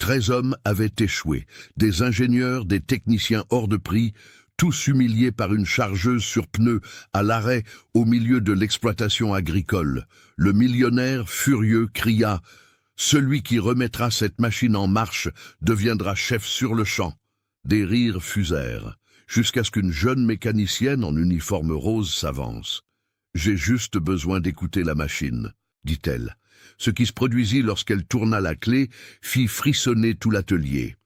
13 hommes avaient échoué, des ingénieurs, des techniciens hors de prix, tous humiliés par une chargeuse sur pneus à l'arrêt au milieu de l'exploitation agricole. Le millionnaire, furieux, cria « Celui qui remettra cette machine en marche deviendra chef sur le champ ». Des rires fusèrent, jusqu'à ce qu'une jeune mécanicienne en uniforme rose s'avance. « J'ai juste besoin d'écouter la machine », dit-elle. Ce qui se produisit lorsqu'elle tourna la clé fit frissonner tout l'atelier.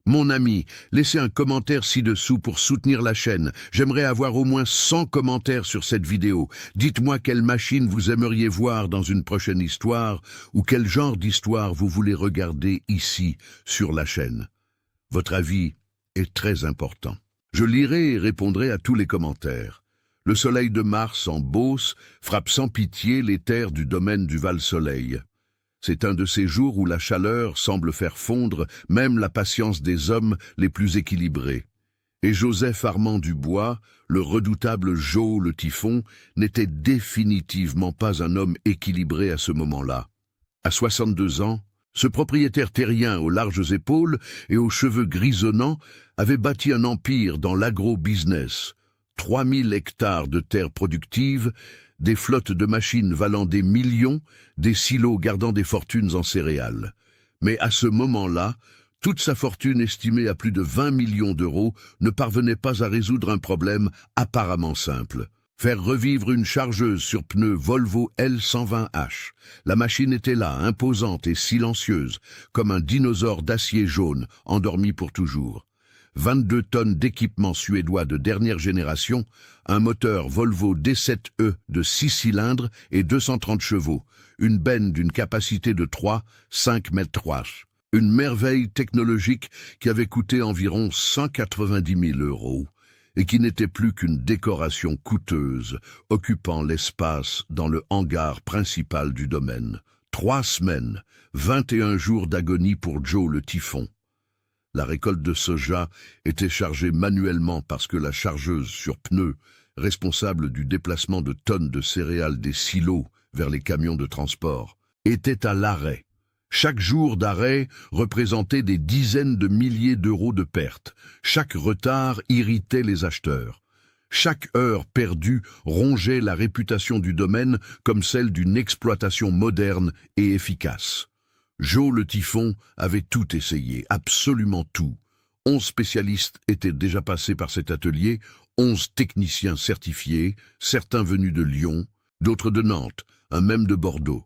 « Mon ami, laissez un commentaire ci-dessous pour soutenir la chaîne. J'aimerais avoir au moins 100 commentaires sur cette vidéo. Dites-moi quelle machine vous aimeriez voir dans une prochaine histoire ou quel genre d'histoire vous voulez regarder ici, sur la chaîne. Votre avis est très important. Je lirai et répondrai à tous les commentaires. Le soleil de Mars en Beauce frappe sans pitié les terres du domaine du Val-Soleil. C'est un de ces jours où la chaleur semble faire fondre même la patience des hommes les plus équilibrés. Et Joseph Armand Dubois, le redoutable Joe le Typhon, n'était définitivement pas un homme équilibré à ce moment-là. À 62 ans, ce propriétaire terrien aux larges épaules et aux cheveux grisonnants avait bâti un empire dans l'agro-business. 3000 hectares de terres productives, des flottes de machines valant des millions, des silos gardant des fortunes en céréales. Mais à ce moment-là, toute sa fortune estimée à plus de 20 millions d'euros ne parvenait pas à résoudre un problème apparemment simple. Faire revivre une chargeuse sur pneus Volvo L120H. La machine était là, imposante et silencieuse, comme un dinosaure d'acier jaune, endormi pour toujours. 22 tonnes d'équipement suédois de dernière génération, un moteur Volvo D7E de 6 cylindres et 230 chevaux, une benne d'une capacité de 3-5 mètres 3. Une merveille technologique qui avait coûté environ 190 000 euros et qui n'était plus qu'une décoration coûteuse occupant l'espace dans le hangar principal du domaine. 3 semaines, 21 jours d'agonie pour Joe le Typhon. La récolte de soja était chargée manuellement parce que la chargeuse sur pneus, responsable du déplacement de tonnes de céréales des silos vers les camions de transport, était à l'arrêt. Chaque jour d'arrêt représentait des dizaines de milliers d'euros de pertes. Chaque retard irritait les acheteurs. Chaque heure perdue rongeait la réputation du domaine comme celle d'une exploitation moderne et efficace. Joe le Typhon avait tout essayé, absolument tout. 11 spécialistes étaient déjà passés par cet atelier, 11 techniciens certifiés, certains venus de Lyon, d'autres de Nantes, un même de Bordeaux.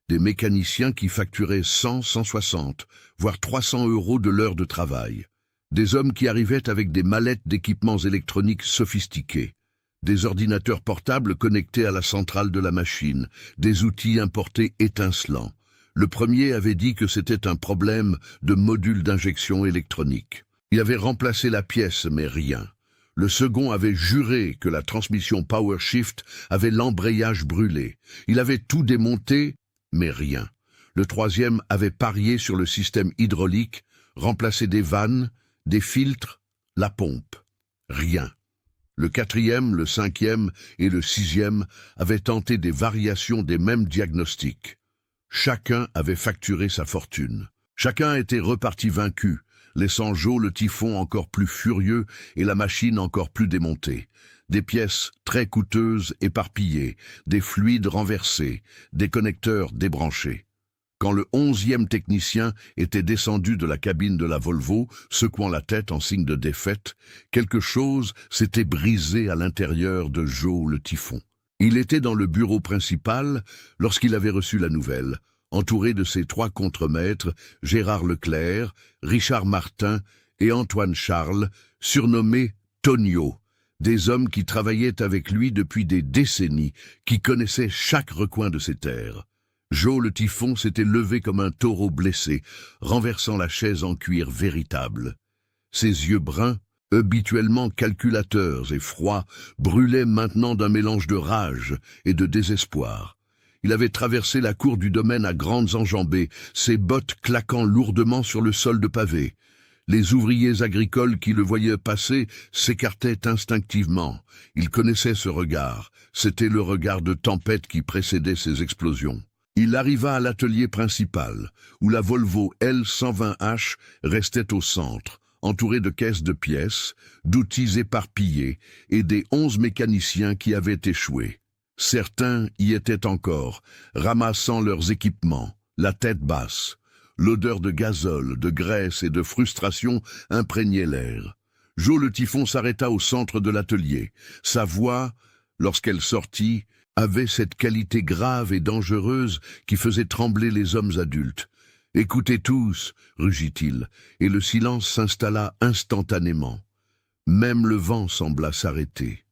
Des mécaniciens qui facturaient 100, 160, voire 300 euros de l'heure de travail. Des hommes qui arrivaient avec des mallettes d'équipements électroniques sophistiqués. Des ordinateurs portables connectés à la centrale de la machine, des outils importés étincelants. Le premier avait dit que c'était un problème de module d'injection électronique. Il avait remplacé la pièce, mais rien. Le second avait juré que la transmission PowerShift avait l'embrayage brûlé. Il avait tout démonté, mais rien. Le troisième avait parié sur le système hydraulique, remplacé des vannes, des filtres, la pompe. Rien. Le quatrième, le cinquième et le sixième avaient tenté des variations des mêmes diagnostics. Chacun avait facturé sa fortune. Chacun était reparti vaincu, laissant Joe le Typhon encore plus furieux et la machine encore plus démontée. Des pièces très coûteuses éparpillées, des fluides renversés, des connecteurs débranchés. Quand le 11e technicien était descendu de la cabine de la Volvo, secouant la tête en signe de défaite, quelque chose s'était brisé à l'intérieur de Joe le Typhon. Il était dans le bureau principal lorsqu'il avait reçu la nouvelle, entouré de ses 3 contremaîtres, Gérard Leclerc, Richard Martin et Antoine Charles, surnommés Tonio, des hommes qui travaillaient avec lui depuis des décennies, qui connaissaient chaque recoin de ses terres. Joe le Typhon s'était levé comme un taureau blessé, renversant la chaise en cuir véritable. Ses yeux bruns, habituellement calculateurs et froids, brûlaient maintenant d'un mélange de rage et de désespoir. Il avait traversé la cour du domaine à grandes enjambées, ses bottes claquant lourdement sur le sol de pavé. Les ouvriers agricoles qui le voyaient passer s'écartaient instinctivement. Ils connaissaient ce regard. C'était le regard de tempête qui précédait ces explosions. Il arriva à l'atelier principal, où la Volvo L120H restait au centre, entourée de caisses de pièces, d'outils éparpillés et des 11 mécaniciens qui avaient échoué. Certains y étaient encore, ramassant leurs équipements, la tête basse. L'odeur de gazole, de graisse et de frustration imprégnait l'air. Joe le Typhon s'arrêta au centre de l'atelier. Sa voix, lorsqu'elle sortit, avait cette qualité grave et dangereuse qui faisait trembler les hommes adultes. « Écoutez tous !» rugit-il, et le silence s'installa instantanément. Même le vent sembla s'arrêter.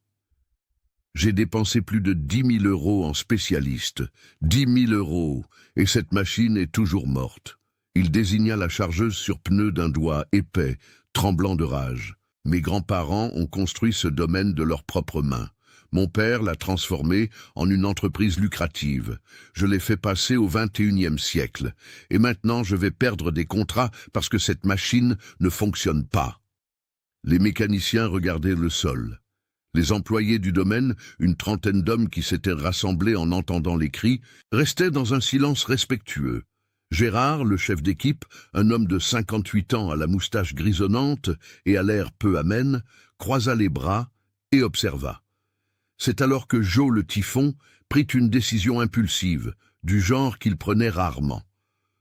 J'ai dépensé plus de 10 000 € en spécialiste. 10 000 €, et cette machine est toujours morte. Il désigna la chargeuse sur pneus d'un doigt épais, tremblant de rage. Mes grands-parents ont construit ce domaine de leurs propres mains. Mon père l'a transformé en une entreprise lucrative. Je l'ai fait passer au XXIe siècle. Et maintenant, je vais perdre des contrats parce que cette machine ne fonctionne pas. Les mécaniciens regardaient le sol. Les employés du domaine, une trentaine d'hommes qui s'étaient rassemblés en entendant les cris, restaient dans un silence respectueux. Gérard, le chef d'équipe, un homme de 58 ans à la moustache grisonnante et à l'air peu amène, croisa les bras et observa. C'est alors que Joe le Typhon prit une décision impulsive, du genre qu'il prenait rarement.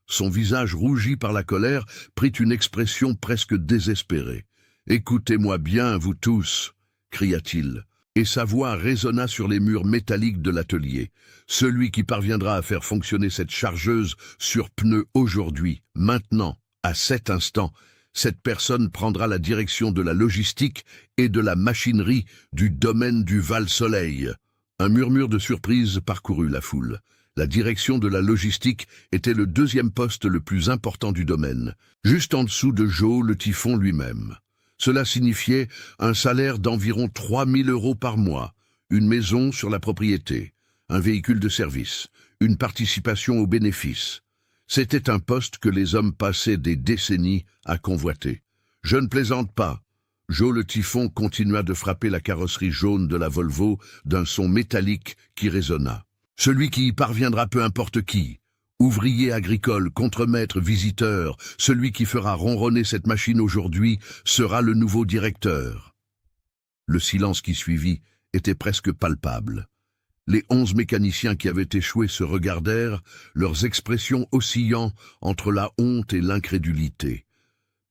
Son visage rougi par la colère prit une expression presque désespérée. « Écoutez-moi bien, vous tous !» cria-t-il, et sa voix résonna sur les murs métalliques de l'atelier. « Celui qui parviendra à faire fonctionner cette chargeuse sur pneus aujourd'hui, maintenant, à cet instant, cette personne prendra la direction de la logistique et de la machinerie du domaine du Val-Soleil. » Un murmure de surprise parcourut la foule. La direction de la logistique était le deuxième poste le plus important du domaine, juste en dessous de Joe le Typhon lui-même. Cela signifiait un salaire d'environ 3 000 € par mois, une maison sur la propriété, un véhicule de service, une participation aux bénéfices. C'était un poste que les hommes passaient des décennies à convoiter. Je ne plaisante pas. Joe le Typhon continua de frapper la carrosserie jaune de la Volvo d'un son métallique qui résonna. Celui qui y parviendra, peu importe qui. Ouvrier agricole, contremaître, visiteur, celui qui fera ronronner cette machine aujourd'hui sera le nouveau directeur. Le silence qui suivit était presque palpable. Les 11 mécaniciens qui avaient échoué se regardèrent, leurs expressions oscillant entre la honte et l'incrédulité.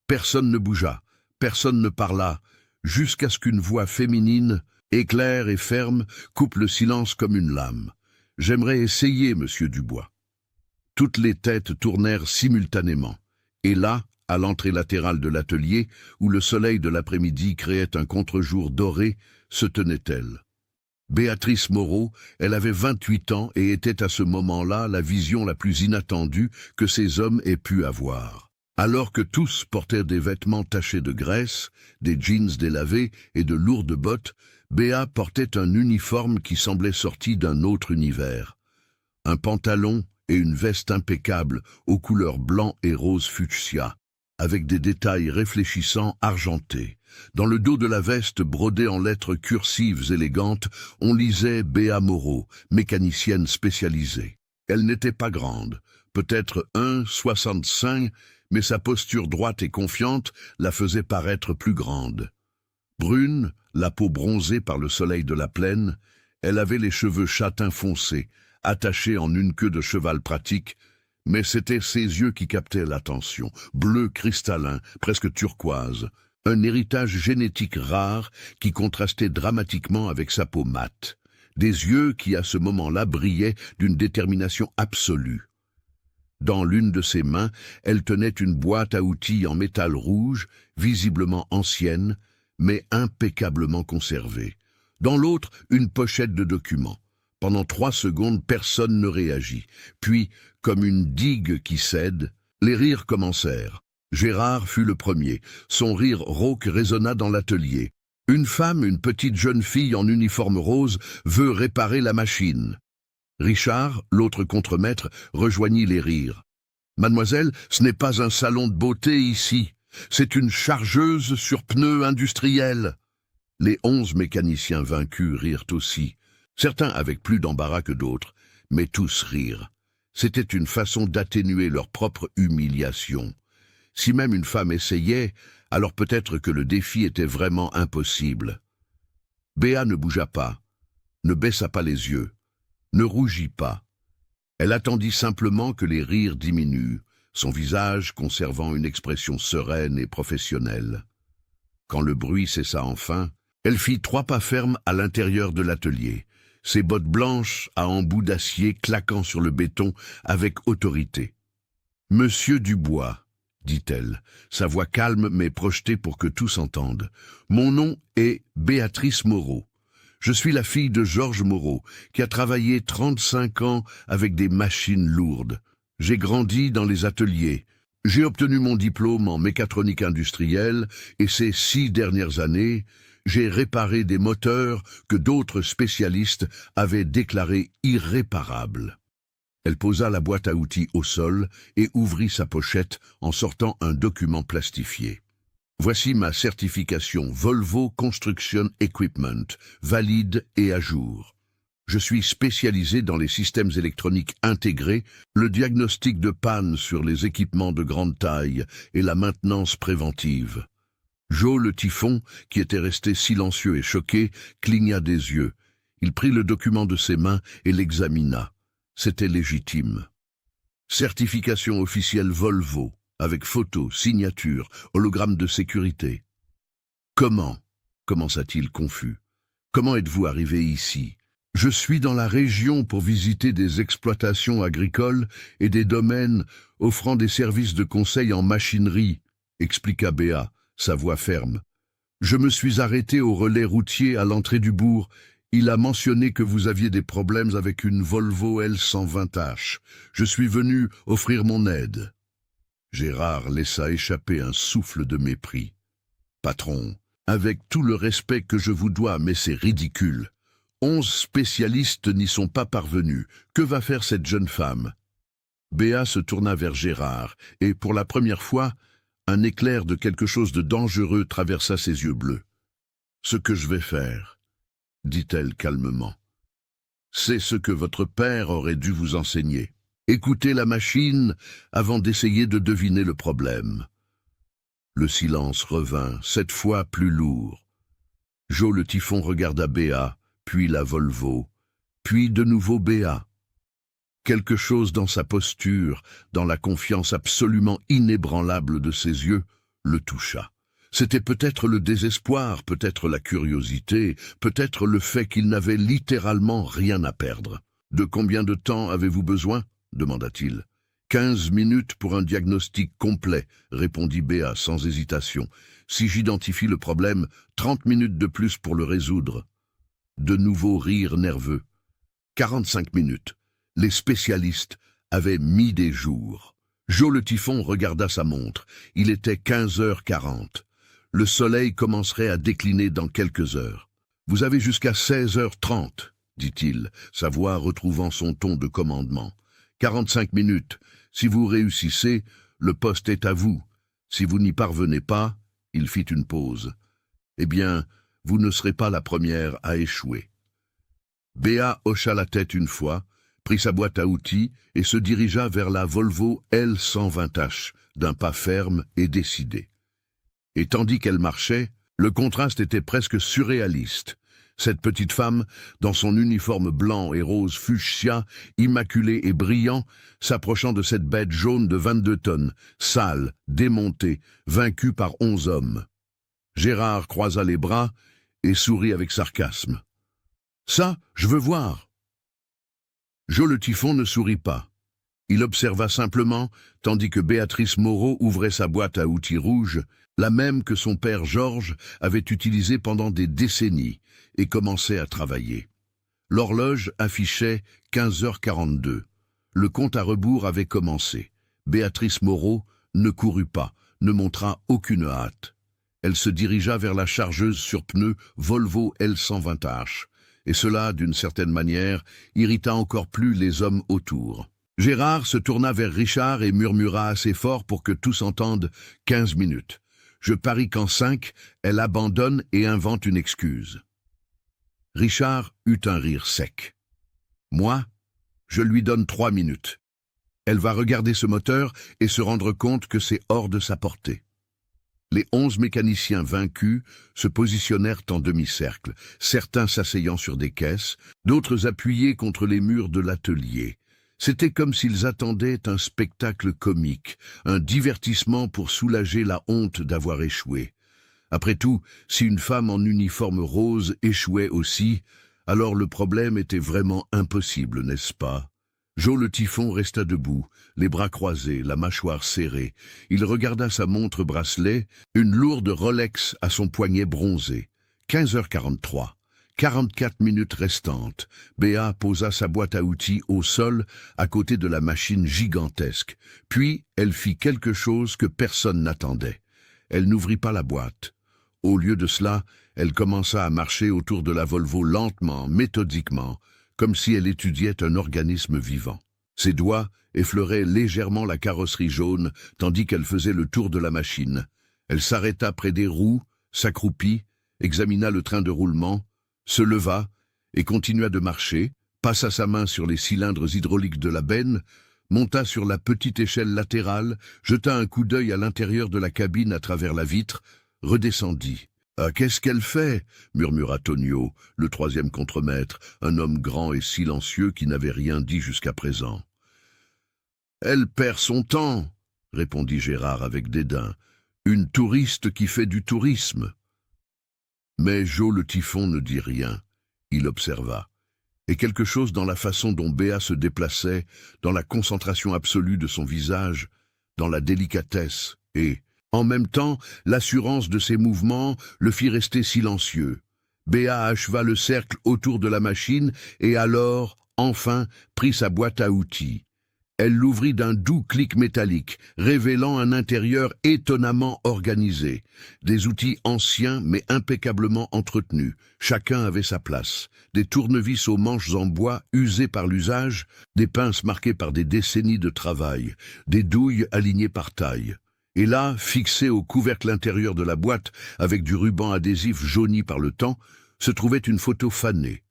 Personne ne bougea, personne ne parla, jusqu'à ce qu'une voix féminine, éclair et ferme, coupe le silence comme une lame. « J'aimerais essayer, monsieur Dubois. » Toutes les têtes tournèrent simultanément. Et là, à l'entrée latérale de l'atelier, où le soleil de l'après-midi créait un contre-jour doré, se tenait-elle. Béatrice Moreau, elle avait 28 ans et était à ce moment-là la vision la plus inattendue que ces hommes aient pu avoir. Alors que tous portaient des vêtements tachés de graisse, des jeans délavés et de lourdes bottes, Béa portait un uniforme qui semblait sorti d'un autre univers. Un pantalon et une veste impeccable aux couleurs blanc et rose fuchsia, avec des détails réfléchissants argentés. Dans le dos de la veste brodée en lettres cursives élégantes, on lisait Béa Moreau, mécanicienne spécialisée. Elle n'était pas grande, peut-être 1,65, mais sa posture droite et confiante la faisait paraître plus grande. Brune, la peau bronzée par le soleil de la plaine, elle avait les cheveux châtains foncés, attachés en une queue de cheval pratique, mais c'étaient ses yeux qui captaient l'attention, bleu cristallin, presque turquoise, un héritage génétique rare qui contrastait dramatiquement avec sa peau mate, des yeux qui à ce moment-là brillaient d'une détermination absolue. Dans l'une de ses mains, elle tenait une boîte à outils en métal rouge, visiblement ancienne, mais impeccablement conservée. Dans l'autre, une pochette de documents. Pendant 3 secondes, personne ne réagit. Puis, comme une digue qui cède, les rires commencèrent. Gérard fut le premier. Son rire rauque résonna dans l'atelier. Une femme, une petite jeune fille en uniforme rose, veut réparer la machine. Richard, l'autre contremaître, rejoignit les rires. « Mademoiselle, ce n'est pas un salon de beauté ici. C'est une chargeuse sur pneus industriels. » Les 11 mécaniciens vaincus rirent aussi. Certains avec plus d'embarras que d'autres, mais tous rirent. C'était une façon d'atténuer leur propre humiliation. Si même une femme essayait, alors peut-être que le défi était vraiment impossible. Béa ne bougea pas, ne baissa pas les yeux, ne rougit pas. Elle attendit simplement que les rires diminuent, son visage conservant une expression sereine et professionnelle. Quand le bruit cessa enfin, elle fit 3 pas fermes à l'intérieur de l'atelier, ses bottes blanches à embouts d'acier claquant sur le béton avec autorité. « Monsieur Dubois », dit-elle, sa voix calme mais projetée pour que tous entendent. « Mon nom est Béatrice Moreau. Je suis la fille de Georges Moreau, qui a travaillé 35 ans avec des machines lourdes. J'ai grandi dans les ateliers. J'ai obtenu mon diplôme en mécatronique industrielle et ces 6 dernières années, j'ai réparé des moteurs que d'autres spécialistes avaient déclarés irréparables. » Elle posa la boîte à outils au sol et ouvrit sa pochette en sortant un document plastifié. Voici ma certification Volvo Construction Equipment, valide et à jour. Je suis spécialisé dans les systèmes électroniques intégrés, le diagnostic de panne sur les équipements de grande taille et la maintenance préventive. Joe le Typhon, qui était resté silencieux et choqué, cligna des yeux. Il prit le document de ses mains et l'examina. C'était légitime. Certification officielle Volvo, avec photo, signature, hologramme de sécurité. « Comment » commença-t-il confus. « Comment êtes-vous arrivé ici ? Je suis dans la région pour visiter des exploitations agricoles et des domaines offrant des services de conseil en machinerie, » expliqua Béa, sa voix ferme. « Je me suis arrêté au relais routier à l'entrée du bourg. Il a mentionné que vous aviez des problèmes avec une Volvo L120H. Je suis venu offrir mon aide. » Gérard laissa échapper un souffle de mépris. « Patron, avec tout le respect que je vous dois, mais c'est ridicule. 11 spécialistes n'y sont pas parvenus. Que va faire cette jeune femme ?» Béa se tourna vers Gérard, et pour la première fois, un éclair de quelque chose de dangereux traversa ses yeux bleus. « Ce que je vais faire, » dit-elle calmement, « c'est ce que votre père aurait dû vous enseigner. Écoutez la machine avant d'essayer de deviner le problème. » Le silence revint, cette fois plus lourd. Joe le Typhon regarda Béa, puis la Volvo, puis de nouveau Béa. Quelque chose dans sa posture, dans la confiance absolument inébranlable de ses yeux, le toucha. C'était peut-être le désespoir, peut-être la curiosité, peut-être le fait qu'il n'avait littéralement rien à perdre. « De combien de temps avez-vous besoin ?» demanda-t-il. « 15 minutes pour un diagnostic complet, » répondit Béa sans hésitation. « Si j'identifie le problème, 30 minutes de plus pour le résoudre. » De nouveaux rires nerveux. 45 minutes. Les spécialistes avaient mis des jours. Joe le Typhon regarda sa montre. Il était 15h40. Le soleil commencerait à décliner dans quelques heures. « Vous avez jusqu'à 16h30, » dit-il, sa voix retrouvant son ton de commandement. « 45 minutes. Si vous réussissez, le poste est à vous. Si vous n'y parvenez pas, » il fit une pause. « Eh bien, vous ne serez pas la première à échouer. » Béa hocha la tête une fois, prit sa boîte à outils et se dirigea vers la Volvo L120H, d'un pas ferme et décidé. Et tandis qu'elle marchait, le contraste était presque surréaliste. Cette petite femme, dans son uniforme blanc et rose fuchsia, immaculé et brillant, s'approchant de cette bête jaune de 22 tonnes, sale, démontée, vaincue par 11 hommes. Gérard croisa les bras et sourit avec sarcasme. « Ça, je veux voir !» Joe le Typhon ne sourit pas. Il observa simplement, tandis que Béatrice Moreau ouvrait sa boîte à outils rouge, la même que son père Georges avait utilisée pendant des décennies, et commençait à travailler. L'horloge affichait 15h42. Le compte à rebours avait commencé. Béatrice Moreau ne courut pas, ne montra aucune hâte. Elle se dirigea vers la chargeuse sur pneus Volvo L120H, et cela, d'une certaine manière, irrita encore plus les hommes autour. Gérard se tourna vers Richard et murmura assez fort pour que tous entendent « 15 minutes ». Je parie qu'en 5, elle abandonne et invente une excuse. Richard eut un rire sec. « Moi, je lui donne 3 minutes. Elle va regarder ce moteur et se rendre compte que c'est hors de sa portée. Les 11 mécaniciens vaincus se positionnèrent en demi-cercle, certains s'asseyant sur des caisses, d'autres appuyés contre les murs de l'atelier. C'était comme s'ils attendaient un spectacle comique, un divertissement pour soulager la honte d'avoir échoué. Après tout, si une femme en uniforme rose échouait aussi, alors le problème était vraiment impossible, n'est-ce pas? Joe le Typhon resta debout, les bras croisés, la mâchoire serrée. Il regarda sa montre bracelet, une lourde Rolex à son poignet bronzé. 15h43. 44 minutes restantes. Béa posa sa boîte à outils au sol, à côté de la machine gigantesque. Puis, elle fit quelque chose que personne n'attendait. Elle n'ouvrit pas la boîte. Au lieu de cela, elle commença à marcher autour de la Volvo lentement, méthodiquement, comme si elle étudiait un organisme vivant. Ses doigts effleuraient légèrement la carrosserie jaune, tandis qu'elle faisait le tour de la machine. Elle s'arrêta près des roues, s'accroupit, examina le train de roulement, se leva et continua de marcher, passa sa main sur les cylindres hydrauliques de la benne, monta sur la petite échelle latérale, jeta un coup d'œil à l'intérieur de la cabine à travers la vitre, redescendit. « Ah, qu'est-ce qu'elle fait » murmura Tonio, le troisième contremaître, un homme grand et silencieux qui n'avait rien dit jusqu'à présent. « Elle perd son temps » répondit Gérard avec dédain. « Une touriste qui fait du tourisme. » Mais Joe le Typhon ne dit rien. Il observa. Et quelque chose dans la façon dont Béa se déplaçait, dans la concentration absolue de son visage, dans la délicatesse et, en même temps, l'assurance de ses mouvements le fit rester silencieux. Béa acheva le cercle autour de la machine et alors, enfin, prit sa boîte à outils. Elle l'ouvrit d'un doux clic métallique, révélant un intérieur étonnamment organisé. Des outils anciens mais impeccablement entretenus. Chacun avait sa place. Des tournevis aux manches en bois usés par l'usage, des pinces marquées par des décennies de travail, des douilles alignées par taille. Et là, fixé au couvercle intérieur de la boîte, avec du ruban adhésif jauni par le temps, se trouvait une photo fanée.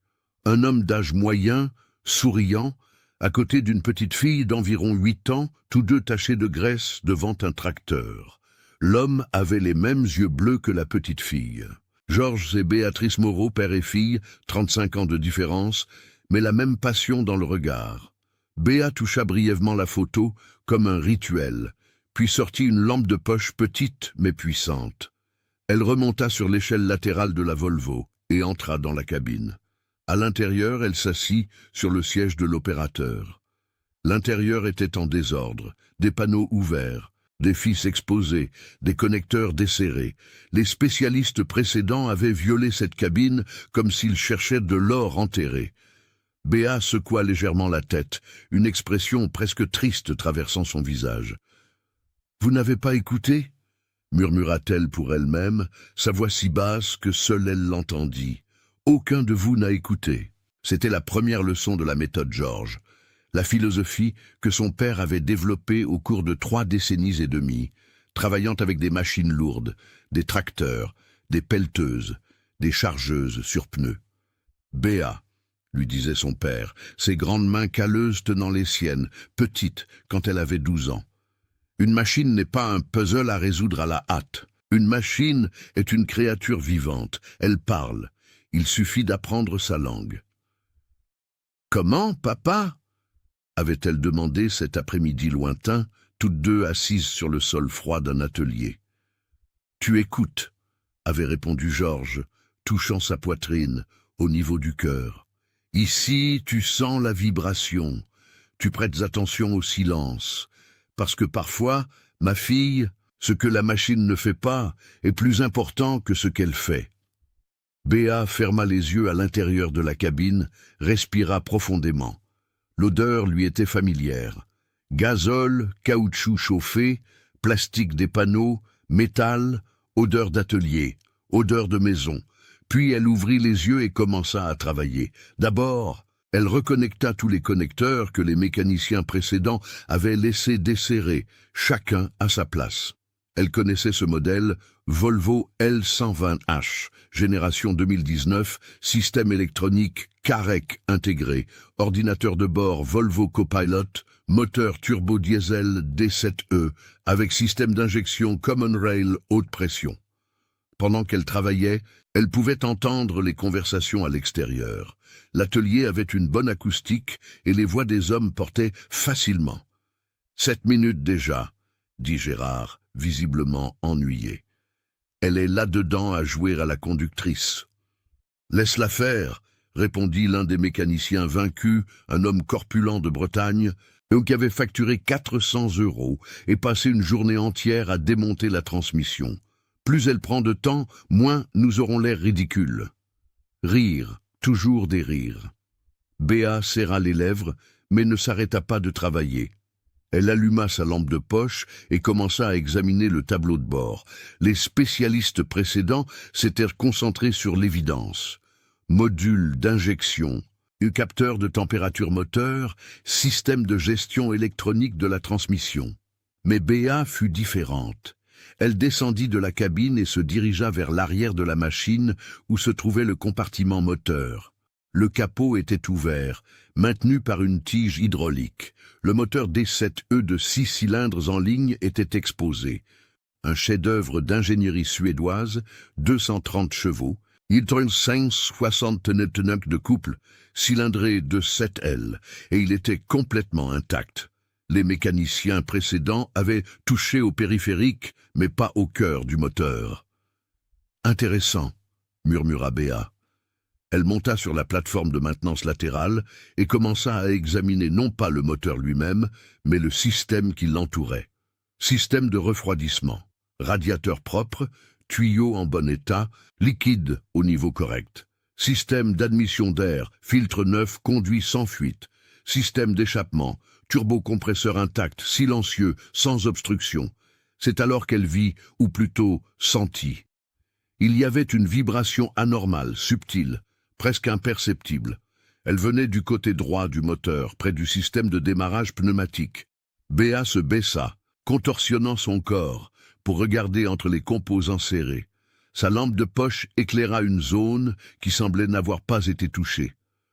Un homme d'âge moyen, souriant, à côté d'une petite fille d'environ 8 ans, tous deux tachés de graisse devant un tracteur. L'homme avait les mêmes yeux bleus que la petite fille. Georges et Béatrice Moreau, père et fille, 35 ans de différence, mais la même passion dans le regard. Béa toucha brièvement la photo, comme un rituel, puis sortit une lampe de poche petite mais puissante. Elle remonta sur l'échelle latérale de la Volvo et entra dans la cabine. À l'intérieur, elle s'assit sur le siège de l'opérateur. L'intérieur était en désordre, des panneaux ouverts, des fils exposés, des connecteurs desserrés. Les spécialistes précédents avaient violé cette cabine comme s'ils cherchaient de l'or enterré. Béa secoua légèrement la tête, une expression presque triste traversant son visage. « Vous n'avez pas écouté » murmura-t-elle pour elle-même, sa voix si basse que seule elle l'entendit. « Aucun de vous n'a écouté. » C'était la première leçon de la méthode Georges, la philosophie que son père avait développée au cours de 3 décennies et demie, travaillant avec des machines lourdes, des tracteurs, des pelleteuses, des chargeuses sur pneus. « Béa » lui disait son père, ses grandes mains calleuses tenant les siennes, petites quand elle avait 12 ans. Une machine n'est pas un puzzle à résoudre à la hâte. Une machine est une créature vivante. Elle parle. Il suffit d'apprendre sa langue. « Comment, papa » avait-elle demandé cet après-midi lointain, toutes deux assises sur le sol froid d'un atelier. « Tu écoutes » avait répondu Georges, touchant sa poitrine, au niveau du cœur. « Ici, tu sens la vibration. Tu prêtes attention au silence. Parce que parfois, ma fille, ce que la machine ne fait pas est plus important que ce qu'elle fait. » Béa ferma les yeux à l'intérieur de la cabine, respira profondément. L'odeur lui était familière. Gazole, caoutchouc chauffé, plastique des panneaux, métal, odeur d'atelier, odeur de maison. Puis elle ouvrit les yeux et commença à travailler. D'abord, elle reconnecta tous les connecteurs que les mécaniciens précédents avaient laissés desserrés, chacun à sa place. Elle connaissait ce modèle, Volvo L120H, génération 2019, système électronique CAREC intégré, ordinateur de bord Volvo Copilot, moteur turbo-diesel D7E avec système d'injection Common Rail haute pression. Pendant qu'elle travaillait, elle pouvait entendre les conversations à l'extérieur. L'atelier avait une bonne acoustique et les voix des hommes portaient facilement. 7 minutes déjà, dit Gérard, visiblement ennuyé. Elle est là-dedans à jouer à la conductrice. Laisse-la faire, répondit l'un des mécaniciens vaincus, un homme corpulent de Bretagne, qui avait facturé 400 € et passé une journée entière à démonter la transmission. Plus elle prend de temps, moins nous aurons l'air ridicules. Rire, toujours des rires. Béa serra les lèvres, mais ne s'arrêta pas de travailler. Elle alluma sa lampe de poche et commença à examiner le tableau de bord. Les spécialistes précédents s'étaient concentrés sur l'évidence. Module d'injection, capteur de température moteur, système de gestion électronique de la transmission. Mais Béa fut différente. Elle descendit de la cabine et se dirigea vers l'arrière de la machine où se trouvait le compartiment moteur. Le capot était ouvert, maintenu par une tige hydraulique. Le moteur D7E de 6 cylindres en ligne était exposé. Un chef-d'œuvre d'ingénierie suédoise, 230 chevaux, 560 Nm de couple, cylindré de 7L, et il était complètement intact. Les mécaniciens précédents avaient touché au périphérique, mais pas au cœur du moteur. « Intéressant », murmura Béa. Elle monta sur la plateforme de maintenance latérale et commença à examiner non pas le moteur lui-même, mais le système qui l'entourait. Système de refroidissement, radiateur propre, tuyaux en bon état, liquide au niveau correct. Système d'admission d'air, filtre neuf, conduit sans fuite. Système d'échappement, turbocompresseur intact, silencieux, sans obstruction. C'est alors qu'elle vit, ou plutôt sentit. Il y avait une vibration anormale, subtile, presque imperceptible. Elle venait du côté droit du moteur, près du système de démarrage pneumatique. Béa se baissa, contorsionnant son corps, pour regarder entre les composants serrés. Sa lampe de poche éclaira une zone qui semblait n'avoir pas été touchée.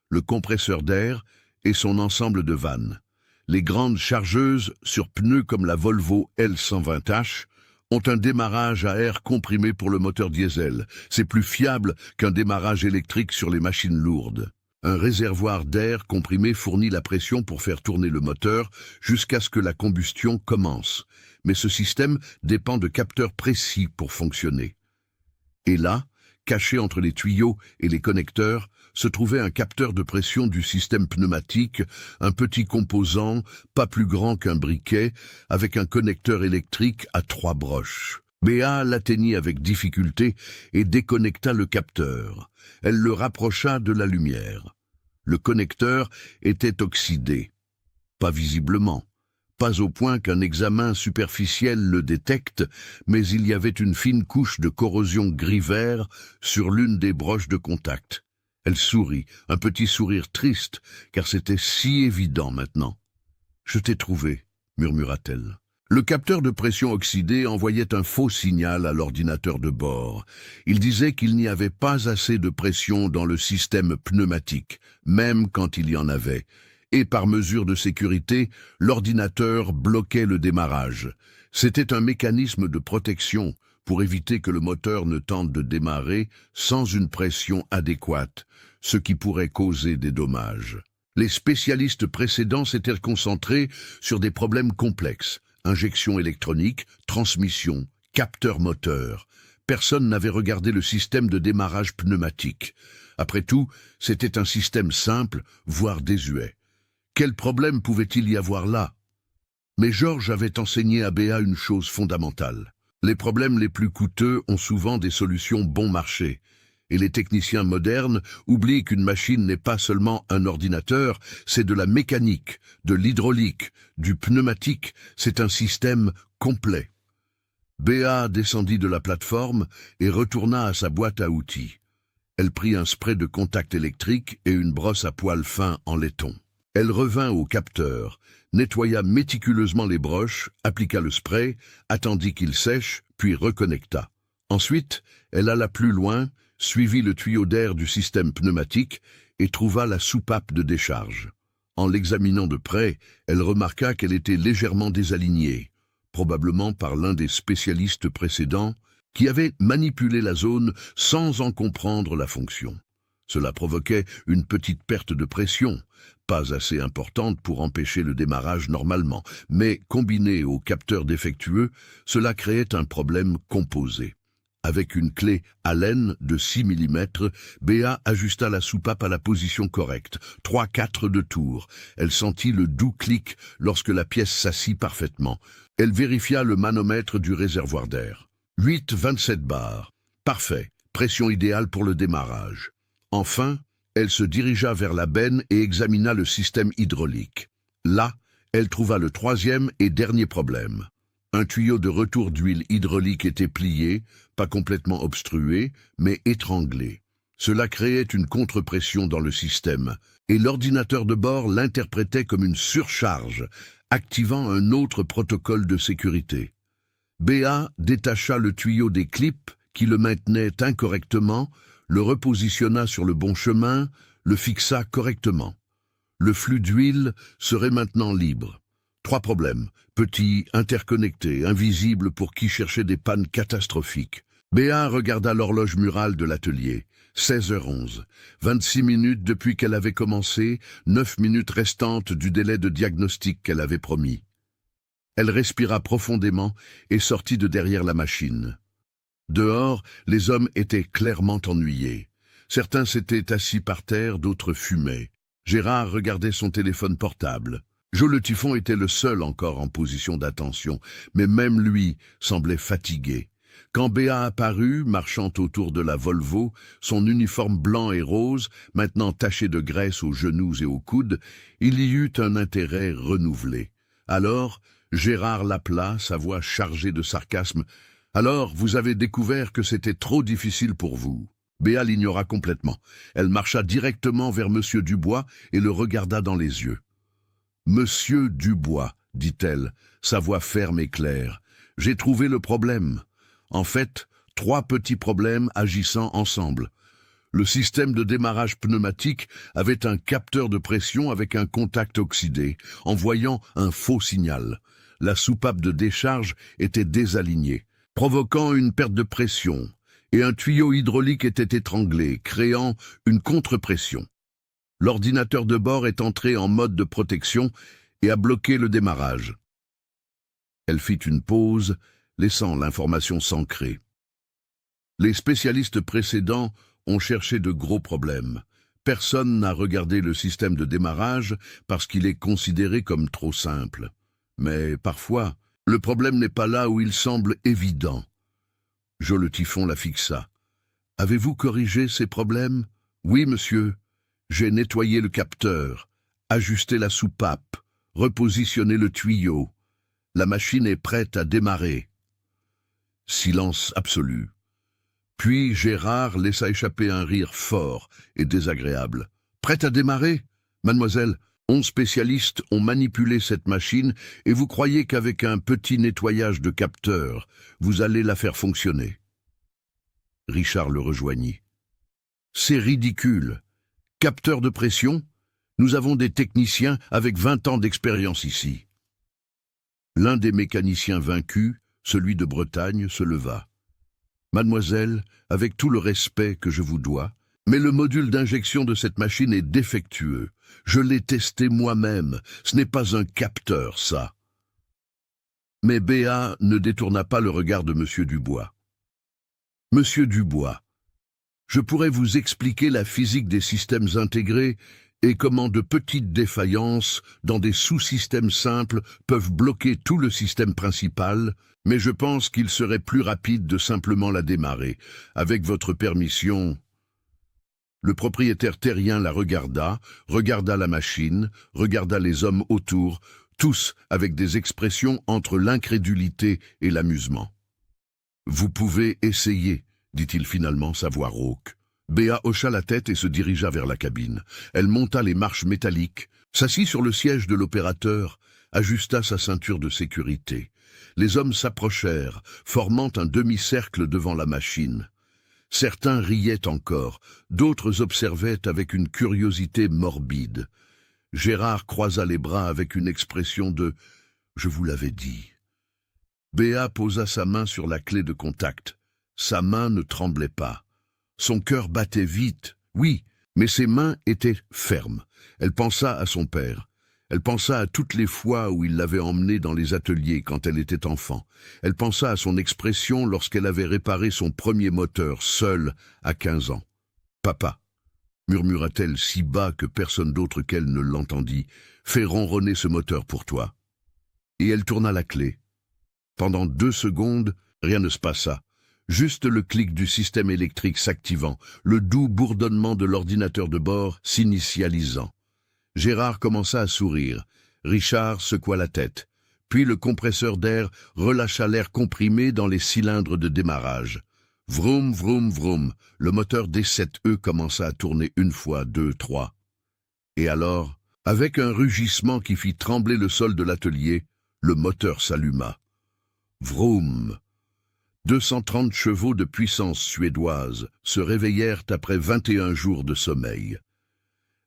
Le compresseur d'air et son ensemble de vannes. Les grandes chargeuses, sur pneus comme la Volvo L120H, ont un démarrage à air comprimé pour le moteur diesel. C'est plus fiable qu'un démarrage électrique sur les machines lourdes. Un réservoir d'air comprimé fournit la pression pour faire tourner le moteur jusqu'à ce que la combustion commence. Mais ce système dépend de capteurs précis pour fonctionner. Et là, caché entre les tuyaux et les connecteurs, se trouvait un capteur de pression du système pneumatique, un petit composant, pas plus grand qu'un briquet, avec un connecteur électrique à 3 broches. Béa l'atteignit avec difficulté et déconnecta le capteur. Elle le rapprocha de la lumière. Le connecteur était oxydé. Pas visiblement. Pas au point qu'un examen superficiel le détecte, mais il y avait une fine couche de corrosion gris-vert sur l'une des broches de contact. Elle sourit, un petit sourire triste, car c'était si évident maintenant. « Je t'ai trouvé », murmura-t-elle. Le capteur de pression oxydé envoyait un faux signal à l'ordinateur de bord. Il disait qu'il n'y avait pas assez de pression dans le système pneumatique, même quand il y en avait. Et par mesure de sécurité, l'ordinateur bloquait le démarrage. C'était un mécanisme de protection pour éviter que le moteur ne tente de démarrer sans une pression adéquate, ce qui pourrait causer des dommages. Les spécialistes précédents s'étaient concentrés sur des problèmes complexes, injection électronique, transmission, capteur moteur. Personne n'avait regardé le système de démarrage pneumatique. Après tout, c'était un système simple, voire désuet. Quel problème pouvait-il y avoir là? Mais Georges avait enseigné à Béa une chose fondamentale. Les problèmes les plus coûteux ont souvent des solutions bon marché. Et les techniciens modernes oublient qu'une machine n'est pas seulement un ordinateur, c'est de la mécanique, de l'hydraulique, du pneumatique, c'est un système complet. Béa descendit de la plateforme et retourna à sa boîte à outils. Elle prit un spray de contact électrique et une brosse à poils fins en laiton. Elle revint au capteur, nettoya méticuleusement les broches, appliqua le spray, attendit qu'il sèche, puis reconnecta. Ensuite, elle alla plus loin, suivit le tuyau d'air du système pneumatique et trouva la soupape de décharge. En l'examinant de près, elle remarqua qu'elle était légèrement désalignée, probablement par l'un des spécialistes précédents qui avait manipulé la zone sans en comprendre la fonction. Cela provoquait une petite perte de pression, pas assez importante pour empêcher le démarrage normalement, mais combiné au capteur défectueux, cela créait un problème composé. Avec une clé Allen de 6 mm, Béa ajusta la soupape à la position correcte, 3-4 de tour. Elle sentit le doux clic lorsque la pièce s'assit parfaitement. Elle vérifia le manomètre du réservoir d'air. 8,27 bars. Parfait, pression idéale pour le démarrage. Enfin, elle se dirigea vers la benne et examina le système hydraulique. Là, elle trouva le troisième et dernier problème. Un tuyau de retour d'huile hydraulique était plié, pas complètement obstrué, mais étranglé. Cela créait une contre-pression dans le système, et l'ordinateur de bord l'interprétait comme une surcharge, activant un autre protocole de sécurité. Béa détacha le tuyau des clips qui le maintenaient incorrectement, le repositionna sur le bon chemin, le fixa correctement. Le flux d'huile serait maintenant libre. 3 problèmes, petits, interconnectés, invisibles pour qui cherchait des pannes catastrophiques. Béa regarda l'horloge murale de l'atelier. 16h11. 26 minutes depuis qu'elle avait commencé, 9 minutes restantes du délai de diagnostic qu'elle avait promis. Elle respira profondément et sortit de derrière la machine. Dehors, les hommes étaient clairement ennuyés. Certains s'étaient assis par terre, d'autres fumaient. Gérard regardait son téléphone portable. Joe Le Typhon était le seul encore en position d'attention, mais même lui semblait fatigué. Quand Béa apparut, marchant autour de la Volvo, son uniforme blanc et rose, maintenant taché de graisse aux genoux et aux coudes, il y eut un intérêt renouvelé. Alors, Gérard l'appela, sa voix chargée de sarcasme. « Alors, vous avez découvert que c'était trop difficile pour vous. » Béa l'ignora complètement. Elle marcha directement vers Monsieur Dubois et le regarda dans les yeux. « Monsieur Dubois, dit-elle, sa voix ferme et claire, j'ai trouvé le problème. En fait, 3 petits problèmes agissant ensemble. Le système de démarrage pneumatique avait un capteur de pression avec un contact oxydé, envoyant un faux signal. La soupape de décharge était désalignée, provoquant une perte de pression, et un tuyau hydraulique était étranglé, créant une contre-pression. L'ordinateur de bord est entré en mode de protection et a bloqué le démarrage. Elle fit une pause, laissant l'information s'ancrer. Les spécialistes précédents ont cherché de gros problèmes. Personne n'a regardé le système de démarrage parce qu'il est considéré comme trop simple. Mais parfois, le problème n'est pas là où il semble évident. Joe Le Typhon la fixa. « Avez-vous corrigé ces problèmes ? » ?»« Oui, monsieur. J'ai nettoyé le capteur, ajusté la soupape, repositionné le tuyau. La machine est prête à démarrer. » Silence absolu. Puis Gérard laissa échapper un rire fort et désagréable. « Prête à démarrer ? Mademoiselle, 11 spécialistes ont manipulé cette machine et vous croyez qu'avec un petit nettoyage de capteur, vous allez la faire fonctionner. » Richard le rejoignit. « C'est ridicule. Capteur de pression ? Nous avons des techniciens avec 20 ans d'expérience ici. » L'un des mécaniciens vaincus, celui de Bretagne, se leva. « Mademoiselle, avec tout le respect que je vous dois, mais le module d'injection de cette machine est défectueux. Je l'ai testé moi-même. Ce n'est pas un capteur, ça. » Mais Béa ne détourna pas le regard de M. Dubois. « Monsieur Dubois, je pourrais vous expliquer la physique des systèmes intégrés et comment de petites défaillances dans des sous-systèmes simples peuvent bloquer tout le système principal, mais je pense qu'il serait plus rapide de simplement la démarrer. Avec votre permission... » Le propriétaire terrien la regarda la machine, regarda les hommes autour, tous avec des expressions entre l'incrédulité et l'amusement. « Vous pouvez essayer, » dit-il finalement, sa voix rauque. Béa hocha la tête et se dirigea vers la cabine. Elle monta les marches métalliques, s'assit sur le siège de l'opérateur, ajusta sa ceinture de sécurité. Les hommes s'approchèrent, formant un demi-cercle devant la machine. Certains riaient encore, d'autres observaient avec une curiosité morbide. Gérard croisa les bras avec une expression de « je vous l'avais dit ». Béa posa sa main sur la clé de contact. Sa main ne tremblait pas. Son cœur battait vite, oui, mais ses mains étaient fermes. Elle pensa à son père. Elle pensa à toutes les fois où il l'avait emmenée dans les ateliers quand elle était enfant. Elle pensa à son expression lorsqu'elle avait réparé son premier moteur, seule, à 15 ans. « Papa », murmura-t-elle si bas que personne d'autre qu'elle ne l'entendit, « fais ronronner ce moteur pour toi. » Et elle tourna la clé. Pendant 2 secondes, rien ne se passa. Juste le clic du système électrique s'activant, le doux bourdonnement de l'ordinateur de bord s'initialisant. Gérard commença à sourire. Richard secoua la tête. Puis le compresseur d'air relâcha l'air comprimé dans les cylindres de démarrage. Vroom, vroom, vroom. Le moteur D7E commença à tourner 1 fois, 2, 3. Et alors, avec un rugissement qui fit trembler le sol de l'atelier, le moteur s'alluma. Vroom. 230 chevaux de puissance suédoise se réveillèrent après 21 jours de sommeil.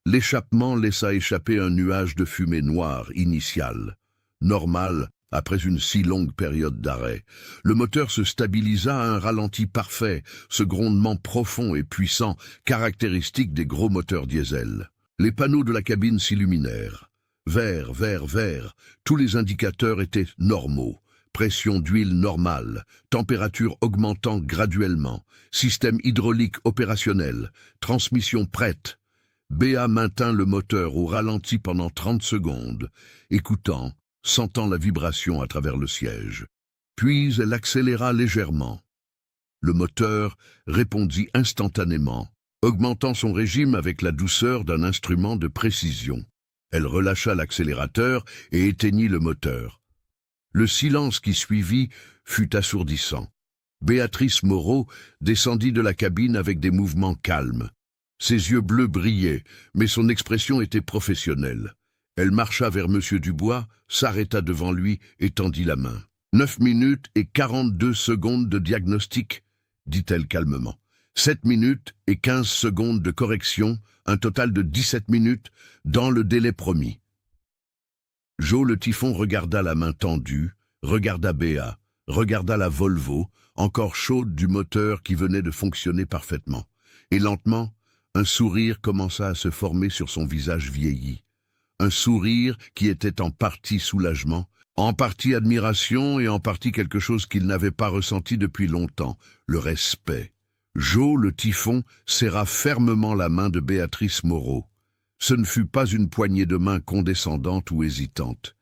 L'échappement laissa échapper un nuage de fumée noire initiale. Normal, après une si longue période d'arrêt. Le moteur se stabilisa à un ralenti parfait, ce grondement profond et puissant, caractéristique des gros moteurs diesel. Les panneaux de la cabine s'illuminèrent. Vert, vert, vert, tous les indicateurs étaient normaux. Pression d'huile normale, température augmentant graduellement, système hydraulique opérationnel, transmission prête. Béa maintint le moteur au ralenti pendant 30 secondes, écoutant, sentant la vibration à travers le siège. Puis elle accéléra légèrement. Le moteur répondit instantanément, augmentant son régime avec la douceur d'un instrument de précision. Elle relâcha l'accélérateur et éteignit le moteur. Le silence qui suivit fut assourdissant. Béatrice Moreau descendit de la cabine avec des mouvements calmes. Ses yeux bleus brillaient, mais son expression était professionnelle. Elle marcha vers M. Dubois, s'arrêta devant lui et tendit la main. 9 minutes et 42 secondes de diagnostic, dit-elle calmement. 7 minutes et 15 secondes de correction, un total de 17 minutes, dans le délai promis. Jo le Typhon regarda la main tendue, regarda Béa, regarda la Volvo, encore chaude du moteur qui venait de fonctionner parfaitement. Et lentement, un sourire commença à se former sur son visage vieilli. Un sourire qui était en partie soulagement, en partie admiration et en partie quelque chose qu'il n'avait pas ressenti depuis longtemps, le respect. Jo le Typhon serra fermement la main de Béatrice Moreau. Ce ne fut pas une poignée de main condescendante ou hésitante.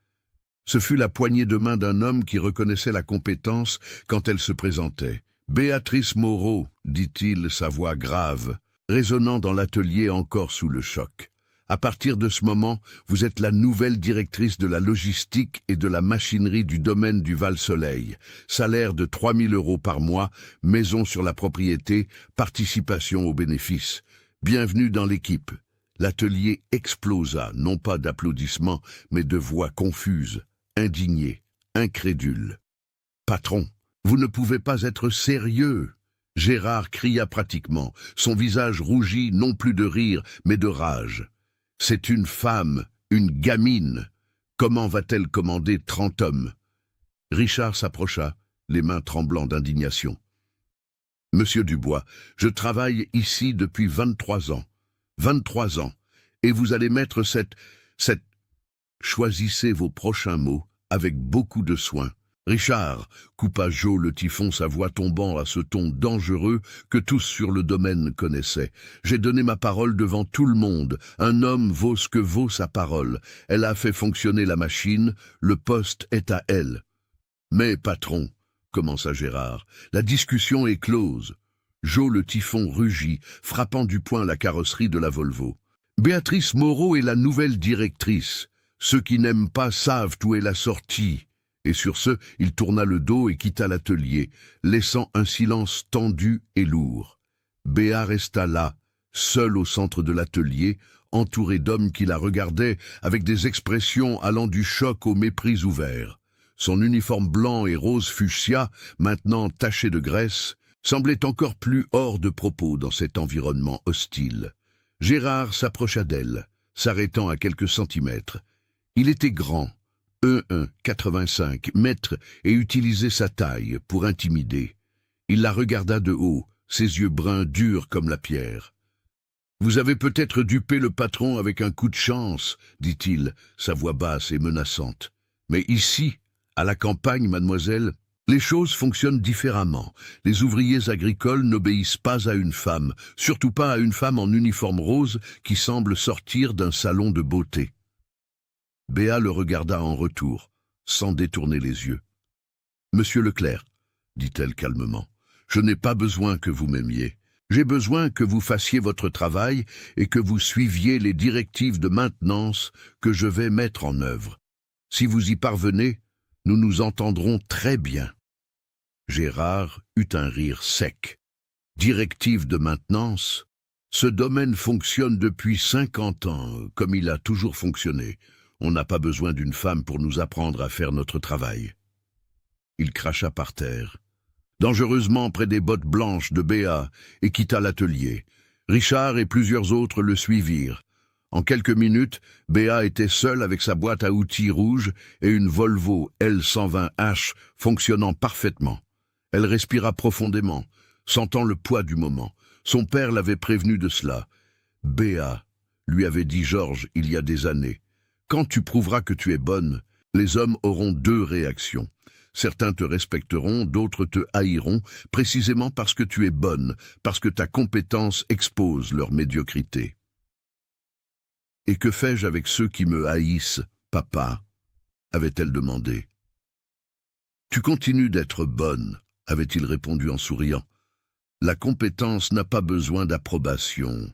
Ce fut la poignée de main d'un homme qui reconnaissait la compétence quand elle se présentait. « Béatrice Moreau », dit-il, sa voix grave, résonnant dans l'atelier encore sous le choc. « À partir de ce moment, vous êtes la nouvelle directrice de la logistique et de la machinerie du domaine du Val-Soleil. Salaire de 3 000 € par mois, maison sur la propriété, participation aux bénéfices. Bienvenue dans l'équipe. » L'atelier explosa, non pas d'applaudissements, mais de voix confuses, indignées, incrédules. « Patron, vous ne pouvez pas être sérieux !» Gérard cria pratiquement, son visage rougi non plus de rire, mais de rage. « C'est une femme, une gamine. Comment va-t-elle commander 30 hommes ?» Richard s'approcha, les mains tremblant d'indignation. « Monsieur Dubois, je travaille ici depuis 23 ans. 23 ans, et vous allez mettre cette... Choisissez vos prochains mots avec beaucoup de soin. Richard, coupa Jo le Typhon, sa voix tombant à ce ton dangereux que tous sur le domaine connaissaient. J'ai donné ma parole devant tout le monde. Un homme vaut ce que vaut sa parole. Elle a fait fonctionner la machine, le poste est à elle. Mais, patron, commença Gérard, la discussion est close. Jo le Typhon rugit, frappant du poing la carrosserie de la Volvo. Béatrice Moreau est la nouvelle directrice. Ceux qui n'aiment pas savent où est la sortie. Et sur ce, il tourna le dos et quitta l'atelier, laissant un silence tendu et lourd. Béa resta là, seule au centre de l'atelier, entourée d'hommes qui la regardaient avec des expressions allant du choc au mépris ouvert. Son uniforme blanc et rose fuchsia, maintenant taché de graisse, semblait encore plus hors de propos dans cet environnement hostile. Gérard s'approcha d'elle. s'arrêtant à quelques centimètres. Il était grand, 1,85 mètres, et utilisait sa taille pour intimider. Il la regarda de haut, ses yeux bruns durs comme la pierre. « Vous avez peut-être dupé le patron avec un coup de chance, dit-il, sa voix basse et menaçante. Mais ici, à la campagne, mademoiselle, les choses fonctionnent différemment. Les ouvriers agricoles n'obéissent pas à une femme, surtout pas à une femme en uniforme rose qui semble sortir d'un salon de beauté. » Béa le regarda en retour, sans détourner les yeux. « Monsieur Leclerc, dit-elle calmement, je n'ai pas besoin que vous m'aimiez. J'ai besoin que vous fassiez votre travail et que vous suiviez les directives de maintenance que je vais mettre en œuvre. Si vous y parvenez, nous nous entendrons très bien. » Gérard eut un rire sec. « Directives de maintenance ? Ce domaine fonctionne depuis 50 ans, comme il a toujours fonctionné. On n'a pas besoin d'une femme pour nous apprendre à faire notre travail. » Il cracha par terre, dangereusement près des bottes blanches de Béa, et quitta l'atelier. Richard et plusieurs autres le suivirent. En quelques minutes, Béa était seule avec sa boîte à outils rouge et une Volvo L120H fonctionnant parfaitement. Elle respira profondément, sentant le poids du moment. Son père l'avait prévenu de cela. « Béa, lui avait dit Georges il y a des années, quand tu prouveras que tu es bonne, les hommes auront deux réactions. Certains te respecteront, d'autres te haïront, précisément parce que tu es bonne, parce que ta compétence expose leur médiocrité. » « Et que fais-je avec ceux qui me haïssent, papa ?» avait-elle demandé. « Tu continues d'être bonne, » avait-il répondu en souriant. « La compétence n'a pas besoin d'approbation.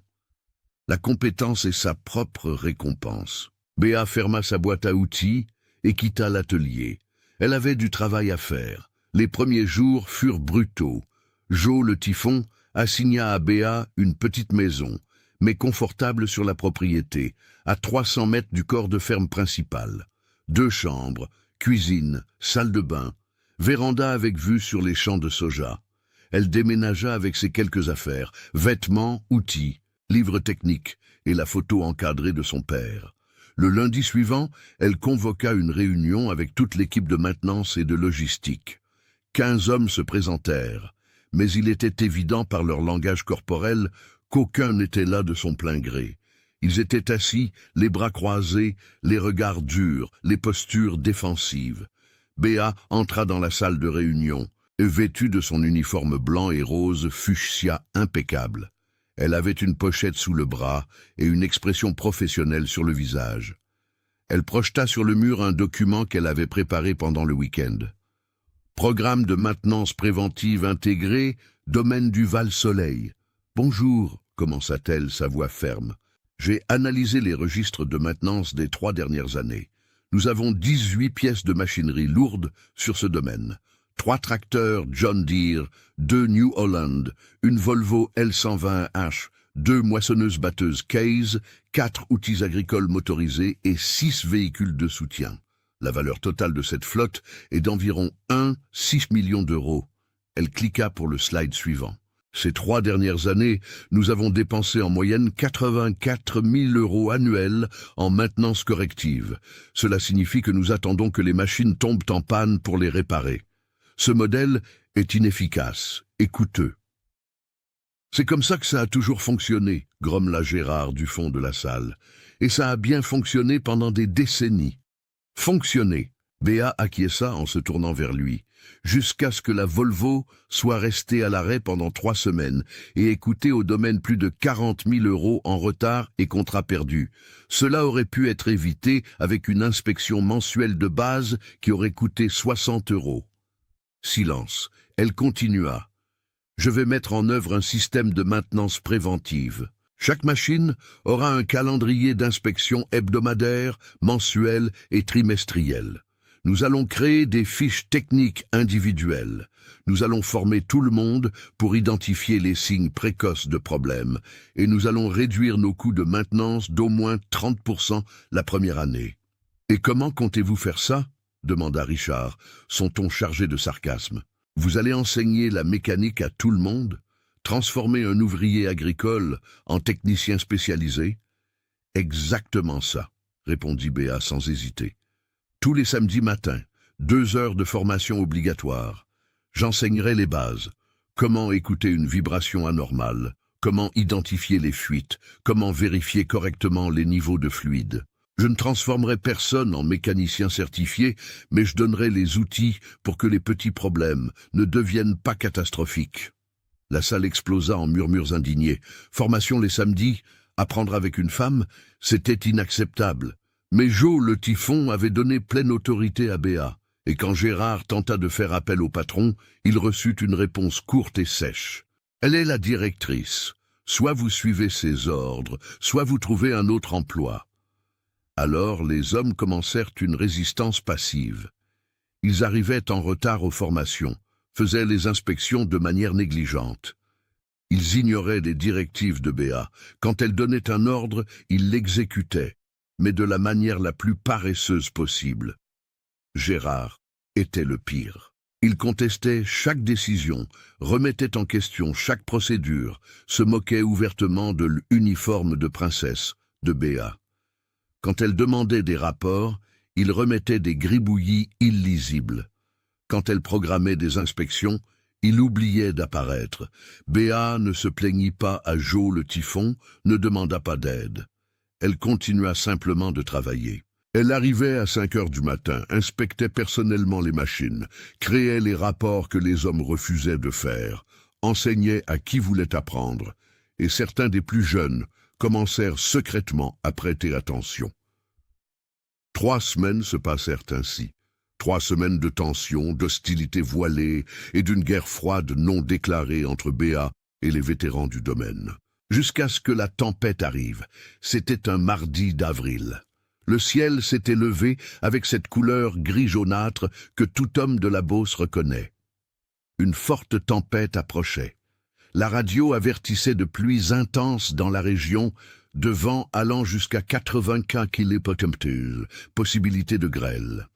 La compétence est sa propre récompense. » Béa ferma sa boîte à outils et quitta l'atelier. Elle avait du travail à faire. Les premiers jours furent brutaux. Jo le typhon assigna à Béa une petite maison, mais confortable sur la propriété, à 300 mètres du corps de ferme principal. 2 chambres, cuisine, salle de bain, véranda avec vue sur les champs de soja. Elle déménagea avec ses quelques affaires, vêtements, outils, livres techniques et la photo encadrée de son père. Le lundi suivant, elle convoqua une réunion avec toute l'équipe de maintenance et de logistique. 15 hommes se présentèrent, mais il était évident par leur langage corporel qu'aucun n'était là de son plein gré. Ils étaient assis, les bras croisés, les regards durs, les postures défensives. Béa entra dans la salle de réunion, vêtue de son uniforme blanc et rose fuchsia impeccable. Elle avait une pochette sous le bras et une expression professionnelle sur le visage. Elle projeta sur le mur un document qu'elle avait préparé pendant le week-end. « Programme de maintenance préventive intégré, domaine du Val-Soleil. Bonjour, commença-t-elle, sa voix ferme. J'ai analysé les registres de maintenance des 3 dernières années. Nous avons 18 pièces de machinerie lourde sur ce domaine. 3 tracteurs John Deere, 2 New Holland, une Volvo L120H, 2 moissonneuses-batteuses Case, 4 outils agricoles motorisés et 6 véhicules de soutien. La valeur totale de cette flotte est d'environ 1,6 million d'euros. » Elle cliqua pour le slide suivant. Ces 3 dernières années, nous avons dépensé en moyenne 84 000 € annuels en maintenance corrective. Cela signifie que nous attendons que les machines tombent en panne pour les réparer. Ce modèle est inefficace et coûteux. « C'est comme ça que ça a toujours fonctionné, » grommela Gérard du fond de la salle. « Et ça a bien fonctionné pendant des décennies. » « Fonctionner !» Béa acquiesça en se tournant vers lui, jusqu'à ce que la Volvo soit restée à l'arrêt pendant 3 semaines et ait coûté au domaine plus de 40 000 € en retard et contrats perdus. Cela aurait pu être évité avec une inspection mensuelle de base qui aurait coûté 60 €. Silence. Elle continua. « Je vais mettre en œuvre un système de maintenance préventive. Chaque machine aura un calendrier d'inspection hebdomadaire, mensuel et trimestriel. Nous allons créer des fiches techniques individuelles. Nous allons former tout le monde pour identifier les signes précoces de problèmes et nous allons réduire nos coûts de maintenance d'au moins 30% la première année. »« Et comment comptez-vous faire ça ?» demanda Richard, son ton chargé de sarcasme. « Vous allez enseigner la mécanique à tout le monde ? Transformer un ouvrier agricole en technicien spécialisé ? Exactement ça, répondit Béa sans hésiter. Tous les samedis matins, 2 heures de formation obligatoire. J'enseignerai les bases. Comment écouter une vibration anormale, comment identifier les fuites, comment vérifier correctement les niveaux de fluide. Je ne transformerai personne en mécanicien certifié, mais je donnerai les outils pour que les petits problèmes ne deviennent pas catastrophiques. La salle explosa en murmures indignés. Formation les samedis, apprendre avec une femme, c'était inacceptable. Mais Joe le typhon avait donné pleine autorité à Béa, et quand Gérard tenta de faire appel au patron, il reçut une réponse courte et sèche. Elle est la directrice. Soit vous suivez ses ordres, soit vous trouvez un autre emploi. Alors les hommes commencèrent une résistance passive. Ils arrivaient en retard aux formations, faisaient les inspections de manière négligente. Ils ignoraient les directives de Béa. Quand elle donnait un ordre, ils l'exécutaient, mais de la manière la plus paresseuse possible. Gérard était le pire. Il contestait chaque décision, remettait en question chaque procédure, se moquait ouvertement de l'uniforme de princesse de Béa. Quand elle demandait des rapports, il remettait des gribouillis illisibles. Quand elle programmait des inspections, il oubliait d'apparaître. Béa ne se plaignit pas à Joe le typhon, ne demanda pas d'aide. Elle continua simplement de travailler. Elle arrivait à 5 heures du matin, inspectait personnellement les machines, créait les rapports que les hommes refusaient de faire, enseignait à qui voulait apprendre, et certains des plus jeunes commencèrent secrètement à prêter attention. 3 semaines se passèrent ainsi. 3 semaines de tension, d'hostilité voilée et d'une guerre froide non déclarée entre Béa et les vétérans du domaine. Jusqu'à ce que la tempête arrive. C'était un mardi d'avril. Le ciel s'était levé avec cette couleur gris jaunâtre que tout homme de la Beauce reconnaît. Une forte tempête approchait. La radio avertissait de pluies intenses dans la région, de vents allant jusqu'à 95 km/h, possibilité de grêle.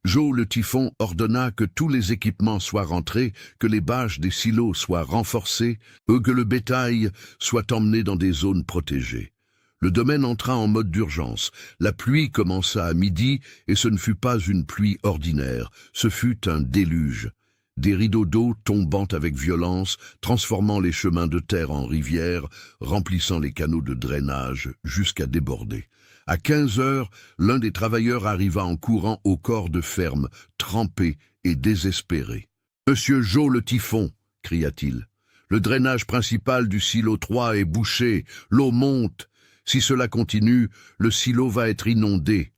Joe le typhon ordonna que tous les équipements soient rentrés, que les bâches des silos soient renforcées, et que le bétail soit emmené dans des zones protégées. Le domaine entra en mode d'urgence. La pluie commença à midi, et ce ne fut pas une pluie ordinaire, ce fut un déluge. Des rideaux d'eau tombant avec violence, transformant les chemins de terre en rivières, remplissant les canaux de drainage jusqu'à déborder. À 15 heures, l'un des travailleurs arriva en courant au corps de ferme, trempé et désespéré. « Monsieur Joe le typhon !» cria-t-il. « Le drainage principal du silo 3 est bouché, l'eau monte. Si cela continue, le silo va être inondé. »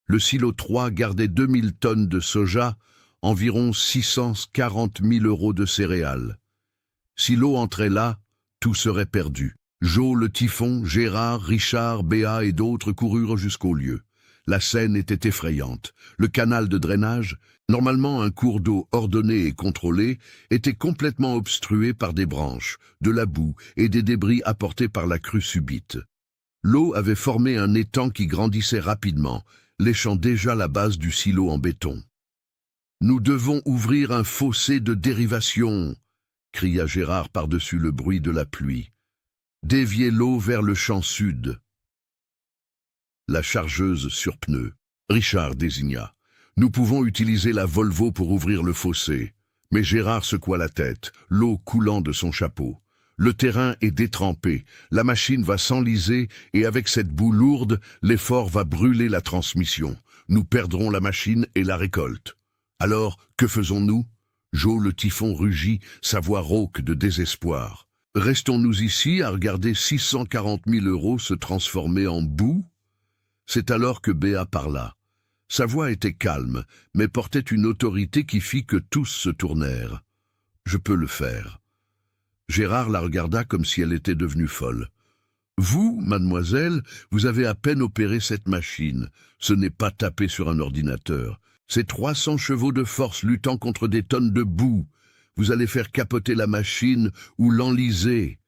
Le silo 3 gardait 2000 tonnes de soja, environ 640 000 € de céréales. Si l'eau entrait là, tout serait perdu. Joe le typhon, Gérard, Richard, Béa et d'autres coururent jusqu'au lieu. La scène était effrayante. Le canal de drainage, normalement un cours d'eau ordonné et contrôlé, était complètement obstrué par des branches, de la boue et des débris apportés par la crue subite. L'eau avait formé un étang qui grandissait rapidement, léchant déjà la base du silo en béton. « Nous devons ouvrir un fossé de dérivation !» cria Gérard par-dessus le bruit de la pluie. « Déviez l'eau vers le champ sud. » La chargeuse sur pneus. Richard désigna. « Nous pouvons utiliser la Volvo pour ouvrir le fossé. » Mais Gérard secoua la tête, l'eau coulant de son chapeau. « Le terrain est détrempé, la machine va s'enliser et avec cette boue lourde, l'effort va brûler la transmission. Nous perdrons la machine et la récolte. » Alors, que faisons-nous ? Joe le typhon rugit, sa voix rauque de désespoir. Restons-nous ici à regarder 640 000 € se transformer en boue ? C'est alors que Béa parla. Sa voix était calme, mais portait une autorité qui fit que tous se tournèrent. « Je peux le faire. » Gérard la regarda comme si elle était devenue folle. « Vous, mademoiselle, vous avez à peine opéré cette machine. Ce n'est pas taper sur un ordinateur. C'est 300 chevaux de force luttant contre des tonnes de boue. Vous allez faire capoter la machine ou l'enliser. »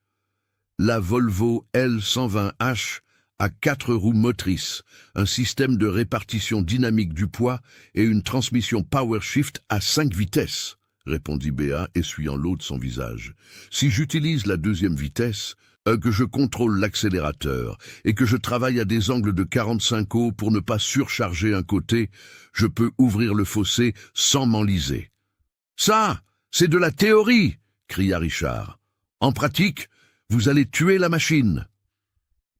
La Volvo L120H a 4 roues motrices, un système de répartition dynamique du poids et une transmission PowerShift à 5 vitesses, répondit Béa, essuyant l'eau de son visage. Si j'utilise la 2e vitesse, que je contrôle l'accélérateur et que je travaille à des angles de 45° pour ne pas surcharger un côté, je peux ouvrir le fossé sans m'enliser. « Ça, c'est de la théorie !» cria Richard. « En pratique, vous allez tuer la machine !»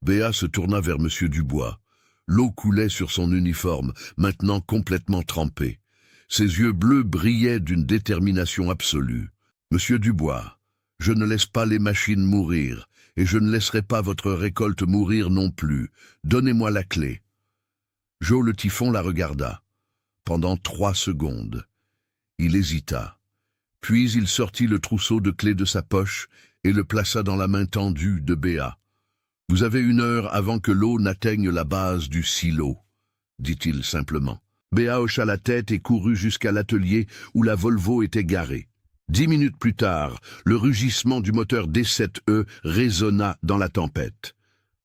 Béat se tourna vers M. Dubois. L'eau coulait sur son uniforme, maintenant complètement trempé. Ses yeux bleus brillaient d'une détermination absolue. « Monsieur Dubois, je ne laisse pas les machines mourir, et je ne laisserai pas votre récolte mourir non plus. Donnez-moi la clé. » Joe le Typhon la regarda. Pendant 3 secondes. Il hésita. Puis il sortit le trousseau de clés de sa poche et le plaça dans la main tendue de Béat. « Vous avez 1 heure avant que l'eau n'atteigne la base du silo, » dit-il simplement. Béat hocha la tête et courut jusqu'à l'atelier où la Volvo était garée. 10 minutes plus tard, le rugissement du moteur D7E résonna dans la tempête.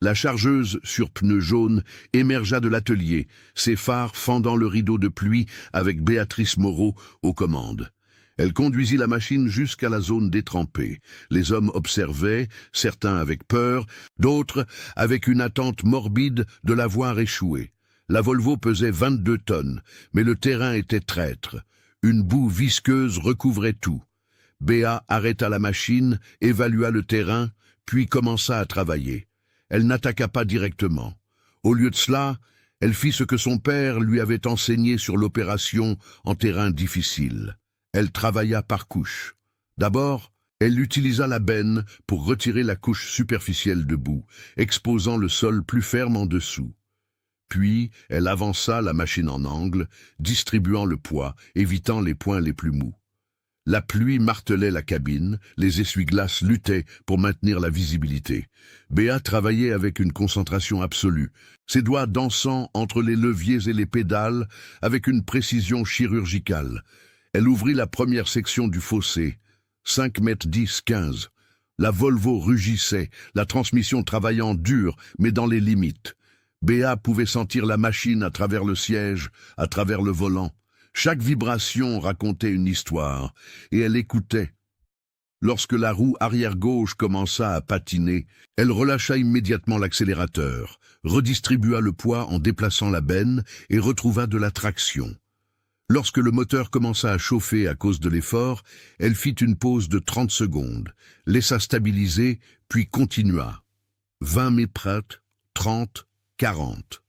La chargeuse sur pneus jaunes émergea de l'atelier, ses phares fendant le rideau de pluie avec Béatrice Moreau aux commandes. Elle conduisit la machine jusqu'à la zone détrempée. Les hommes observaient, certains avec peur, d'autres avec une attente morbide de la voir échouer. La Volvo pesait 22 tonnes, mais le terrain était traître. Une boue visqueuse recouvrait tout. Béat arrêta la machine, évalua le terrain, puis commença à travailler. Elle n'attaqua pas directement. Au lieu de cela, elle fit ce que son père lui avait enseigné sur l'opération en terrain difficile. Elle travailla par couches. D'abord, elle utilisa la benne pour retirer la couche superficielle de boue, exposant le sol plus ferme en dessous. Puis, elle avança la machine en angle, distribuant le poids, évitant les points les plus mous. La pluie martelait la cabine, les essuie-glaces luttaient pour maintenir la visibilité. Béat travaillait avec une concentration absolue, ses doigts dansant entre les leviers et les pédales avec une précision chirurgicale. Elle ouvrit la première section du fossé, 5 mètres 10-15. La Volvo rugissait, la transmission travaillant dur, mais dans les limites. Béat pouvait sentir la machine à travers le siège, à travers le volant. Chaque vibration racontait une histoire, et elle écoutait. Lorsque la roue arrière-gauche commença à patiner, elle relâcha immédiatement l'accélérateur, redistribua le poids en déplaçant la benne et retrouva de la traction. Lorsque le moteur commença à chauffer à cause de l'effort, elle fit une pause de 30 secondes, laissa stabiliser, puis continua. 20 mètres, 30, 40.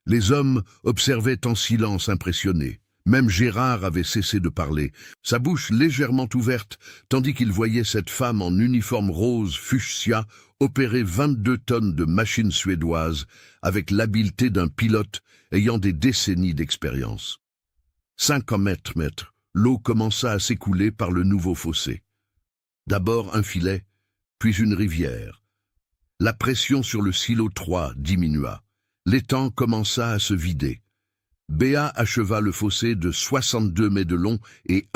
Les hommes observaient en silence impressionnés. Même Gérard avait cessé de parler, sa bouche légèrement ouverte, tandis qu'il voyait cette femme en uniforme rose fuchsia opérer 22 tonnes de machines suédoises avec l'habileté d'un pilote ayant des décennies d'expérience. 50 mètres, l'eau commença à s'écouler par le nouveau fossé. D'abord un filet, puis une rivière. La pression sur le silo 3 diminua. L'étang commença à se vider. Béat acheva le fossé de 62 mètres de long et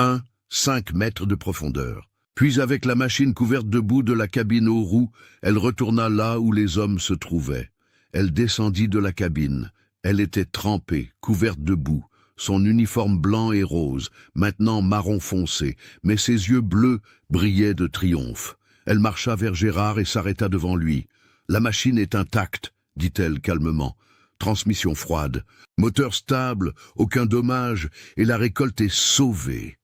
5 mètres de profondeur. Puis avec la machine couverte de boue de la cabine aux roues, elle retourna là où les hommes se trouvaient. Elle descendit de la cabine. Elle était trempée, couverte de boue. Son uniforme blanc et rose, maintenant marron foncé, mais ses yeux bleus brillaient de triomphe. Elle marcha vers Gérard et s'arrêta devant lui. « La machine est intacte », dit-elle calmement. « Transmission froide, moteur stable, aucun dommage, et la récolte est sauvée. »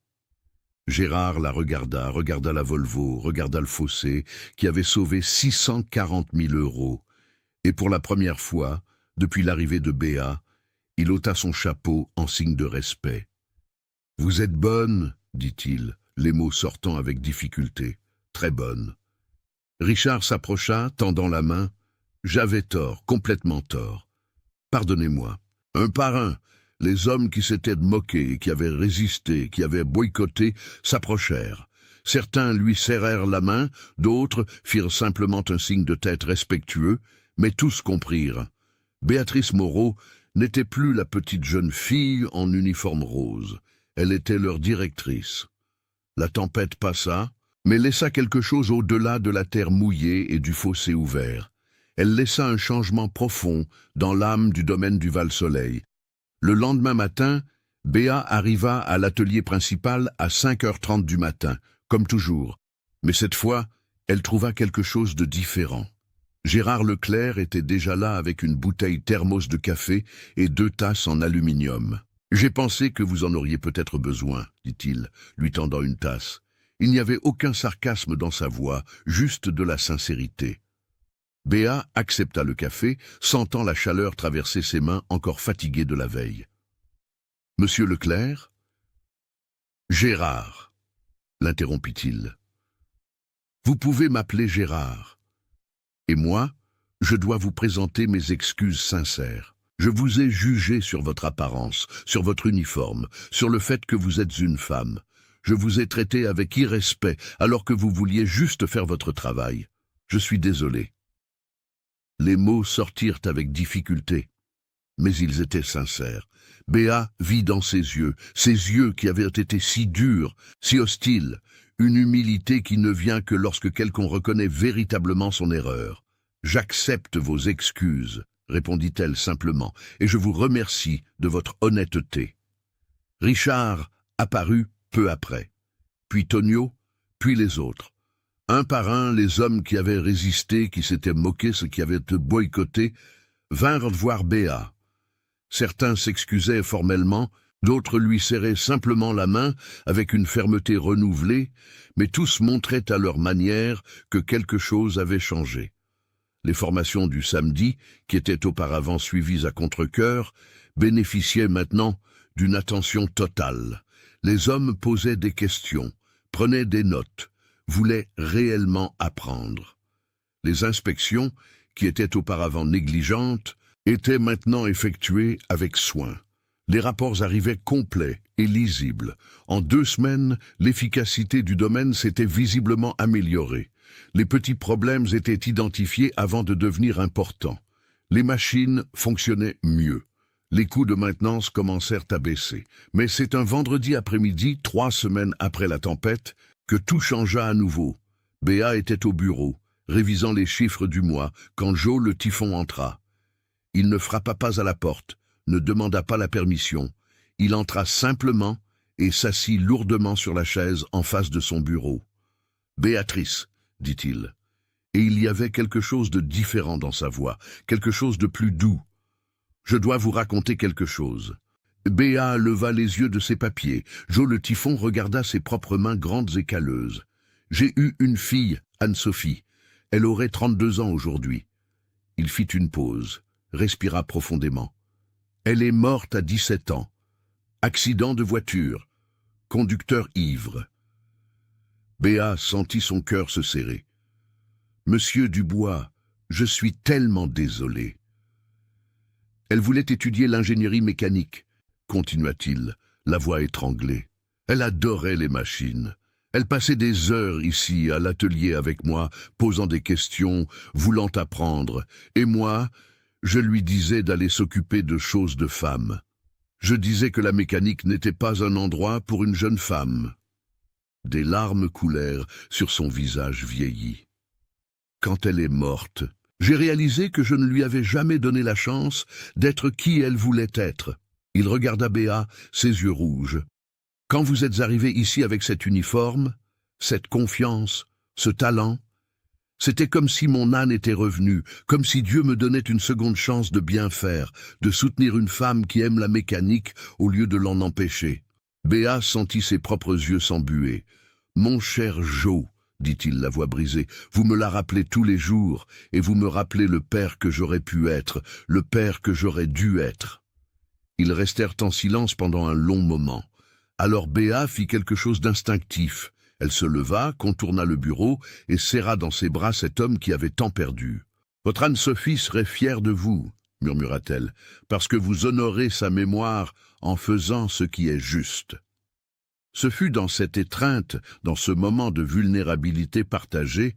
Gérard la regarda la Volvo, regarda le fossé, qui avait sauvé 640 000 €. Et pour la première fois, depuis l'arrivée de Béat, il ôta son chapeau en signe de respect. « Vous êtes bonne, dit-il, les mots sortant avec difficulté. « Très bonne. » Richard s'approcha, tendant la main. « J'avais tort, complètement tort. Pardonnez-moi. » Un par un, les hommes qui s'étaient moqués, qui avaient résisté, qui avaient boycotté, s'approchèrent. Certains lui serrèrent la main, d'autres firent simplement un signe de tête respectueux, mais tous comprirent. Béatrice Moreau n'était plus la petite jeune fille en uniforme rose. Elle était leur directrice. La tempête passa, mais laissa quelque chose au-delà de la terre mouillée et du fossé ouvert. Elle laissa un changement profond dans l'âme du domaine du Val-Soleil. Le lendemain matin, Béat arriva à l'atelier principal à 5h30 du matin, comme toujours. Mais cette fois, Elle trouva quelque chose de différent. Gérard Leclerc était déjà là avec une bouteille thermos de café et 2 tasses en aluminium. « J'ai pensé que vous en auriez peut-être besoin, dit-il, lui tendant une tasse. Il n'y avait aucun sarcasme dans sa voix, juste de la sincérité. Béa accepta le café, sentant la chaleur traverser ses mains encore fatiguées de la veille. « Monsieur Leclerc ?»« Gérard, l'interrompit-il. Vous pouvez m'appeler Gérard. Et moi, je dois vous présenter mes excuses sincères. Je vous ai jugé sur votre apparence, sur votre uniforme, sur le fait que vous êtes une femme. Je vous ai traité avec irrespect alors que vous vouliez juste faire votre travail. Je suis désolé. » Les mots sortirent avec difficulté, mais ils étaient sincères. Béa vit dans ses yeux qui avaient été si durs, si hostiles, une humilité qui ne vient que lorsque quelqu'un reconnaît véritablement son erreur. « J'accepte vos excuses, » répondit-elle simplement, « et je vous remercie de votre honnêteté. » Richard apparut peu après, puis Tonio, puis les autres. Un par un, les hommes qui avaient résisté, qui s'étaient moqués, ceux qui avaient boycotté, vinrent voir Béa. Certains s'excusaient formellement, d'autres lui serraient simplement la main avec une fermeté renouvelée, mais tous montraient à leur manière que quelque chose avait changé. Les formations du samedi, qui étaient auparavant suivies à contre-cœur, bénéficiaient maintenant d'une attention totale. Les hommes posaient des questions, prenaient des notes, voulaient réellement apprendre. Les inspections, qui étaient auparavant négligentes, étaient maintenant effectuées avec soin. Les rapports arrivaient complets et lisibles. En 2 semaines, l'efficacité du domaine s'était visiblement améliorée. Les petits problèmes étaient identifiés avant de devenir importants. Les machines fonctionnaient mieux. Les coûts de maintenance commencèrent à baisser. Mais c'est un vendredi après-midi, 3 semaines après la tempête, que tout changea à nouveau. Béa était au bureau, révisant les chiffres du mois, quand Joe le typhon entra. Il ne frappa pas à la porte, ne demanda pas la permission. Il entra simplement et s'assit lourdement sur la chaise en face de son bureau. « Béatrice », dit-il. Et il y avait quelque chose de différent dans sa voix, quelque chose de plus doux. « Je dois vous raconter quelque chose. » Béa leva les yeux de ses papiers. Joe le typhon regarda ses propres mains grandes et calleuses. « J'ai eu une fille, Anne-Sophie. Elle aurait 32 ans aujourd'hui. » Il fit une pause, respira profondément. « Elle est morte à 17 ans. Accident de voiture. Conducteur ivre. » Béa sentit son cœur se serrer. « Monsieur Dubois, je suis tellement désolé. » Elle voulait étudier l'ingénierie mécanique, continua-t-il, la voix étranglée. Elle adorait les machines. Elle passait des heures ici, à l'atelier avec moi, posant des questions, voulant apprendre. Et moi, je lui disais d'aller s'occuper de choses de femmes. Je disais que la mécanique n'était pas un endroit pour une jeune femme. Des larmes coulèrent sur son visage vieilli. Quand elle est morte, j'ai réalisé que je ne lui avais jamais donné la chance d'être qui elle voulait être. Il regarda Béa, ses yeux rouges. Quand vous êtes arrivé ici avec cet uniforme, cette confiance, ce talent, c'était comme si mon âne était revenu, comme si Dieu me donnait une seconde chance de bien faire, de soutenir une femme qui aime la mécanique au lieu de l'en empêcher. Béa sentit ses propres yeux s'embuer. « Mon cher Joe, dit-il, la voix brisée, vous me la rappelez tous les jours, et vous me rappelez le père que j'aurais pu être, le père que j'aurais dû être. » Ils restèrent en silence pendant un long moment. Alors Béa fit quelque chose d'instinctif. Elle se leva, contourna le bureau et serra dans ses bras cet homme qui avait tant perdu. « Votre Anne-Sophie serait fière de vous, » murmura-t-elle, « parce que vous honorez sa mémoire en faisant ce qui est juste. » Ce fut dans cette étreinte, dans ce moment de vulnérabilité partagée,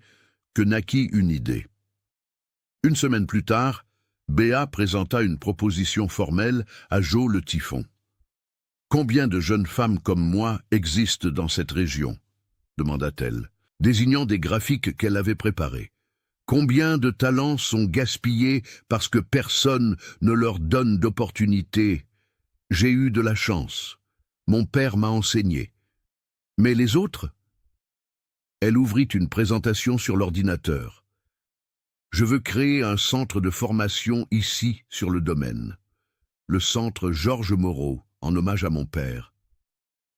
que naquit une idée. 1 semaine plus tard, Béa présenta une proposition formelle à Joe le typhon. « Combien de jeunes femmes comme moi existent dans cette région ?» demanda-t-elle, désignant des graphiques qu'elle avait préparés. « Combien de talents sont gaspillés parce que personne ne leur donne d'opportunité? J'ai eu de la chance. Mon père m'a enseigné. Mais les autres ? Elle ouvrit une présentation sur l'ordinateur. « Je veux créer un centre de formation ici, sur le domaine. Le centre Georges Moreau, en hommage à mon père.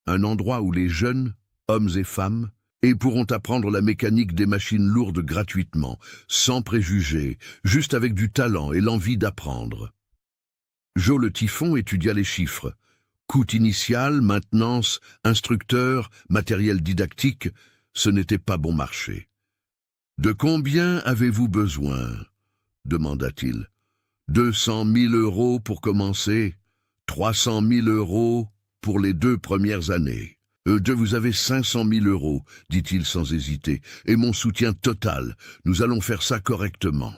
Un endroit où les jeunes, hommes et femmes, pourront apprendre la mécanique des machines lourdes gratuitement, sans préjugés, juste avec du talent et l'envie d'apprendre. » Joe le Typhon étudia les chiffres. Coût initial, maintenance, instructeur, matériel didactique, ce n'était pas bon marché. « De combien avez-vous besoin ?» demanda-t-il. « 200 000 € pour commencer, 300 000 € pour les 2 premières années. Vous avez 500 000 €, dit-il sans hésiter, et mon soutien total. Nous allons faire ça correctement. »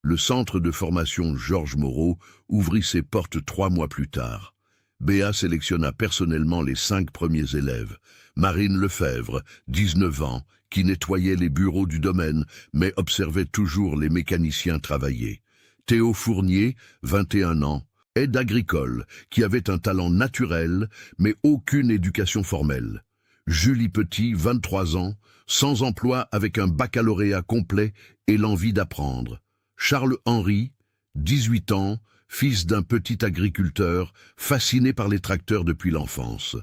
Le centre de formation Georges Moreau ouvrit ses portes 3 mois plus tard. Béa sélectionna personnellement les 5 premiers élèves. Marine Lefebvre, 19 ans, qui nettoyait les bureaux du domaine, mais observait toujours les mécaniciens travailler. Théo Fournier, 21 ans, aide agricole, qui avait un talent naturel, mais aucune éducation formelle. Julie Petit, 23 ans, sans emploi avec un baccalauréat complet et l'envie d'apprendre. Charles Henry, 18 ans, fils d'un petit agriculteur, fasciné par les tracteurs depuis l'enfance.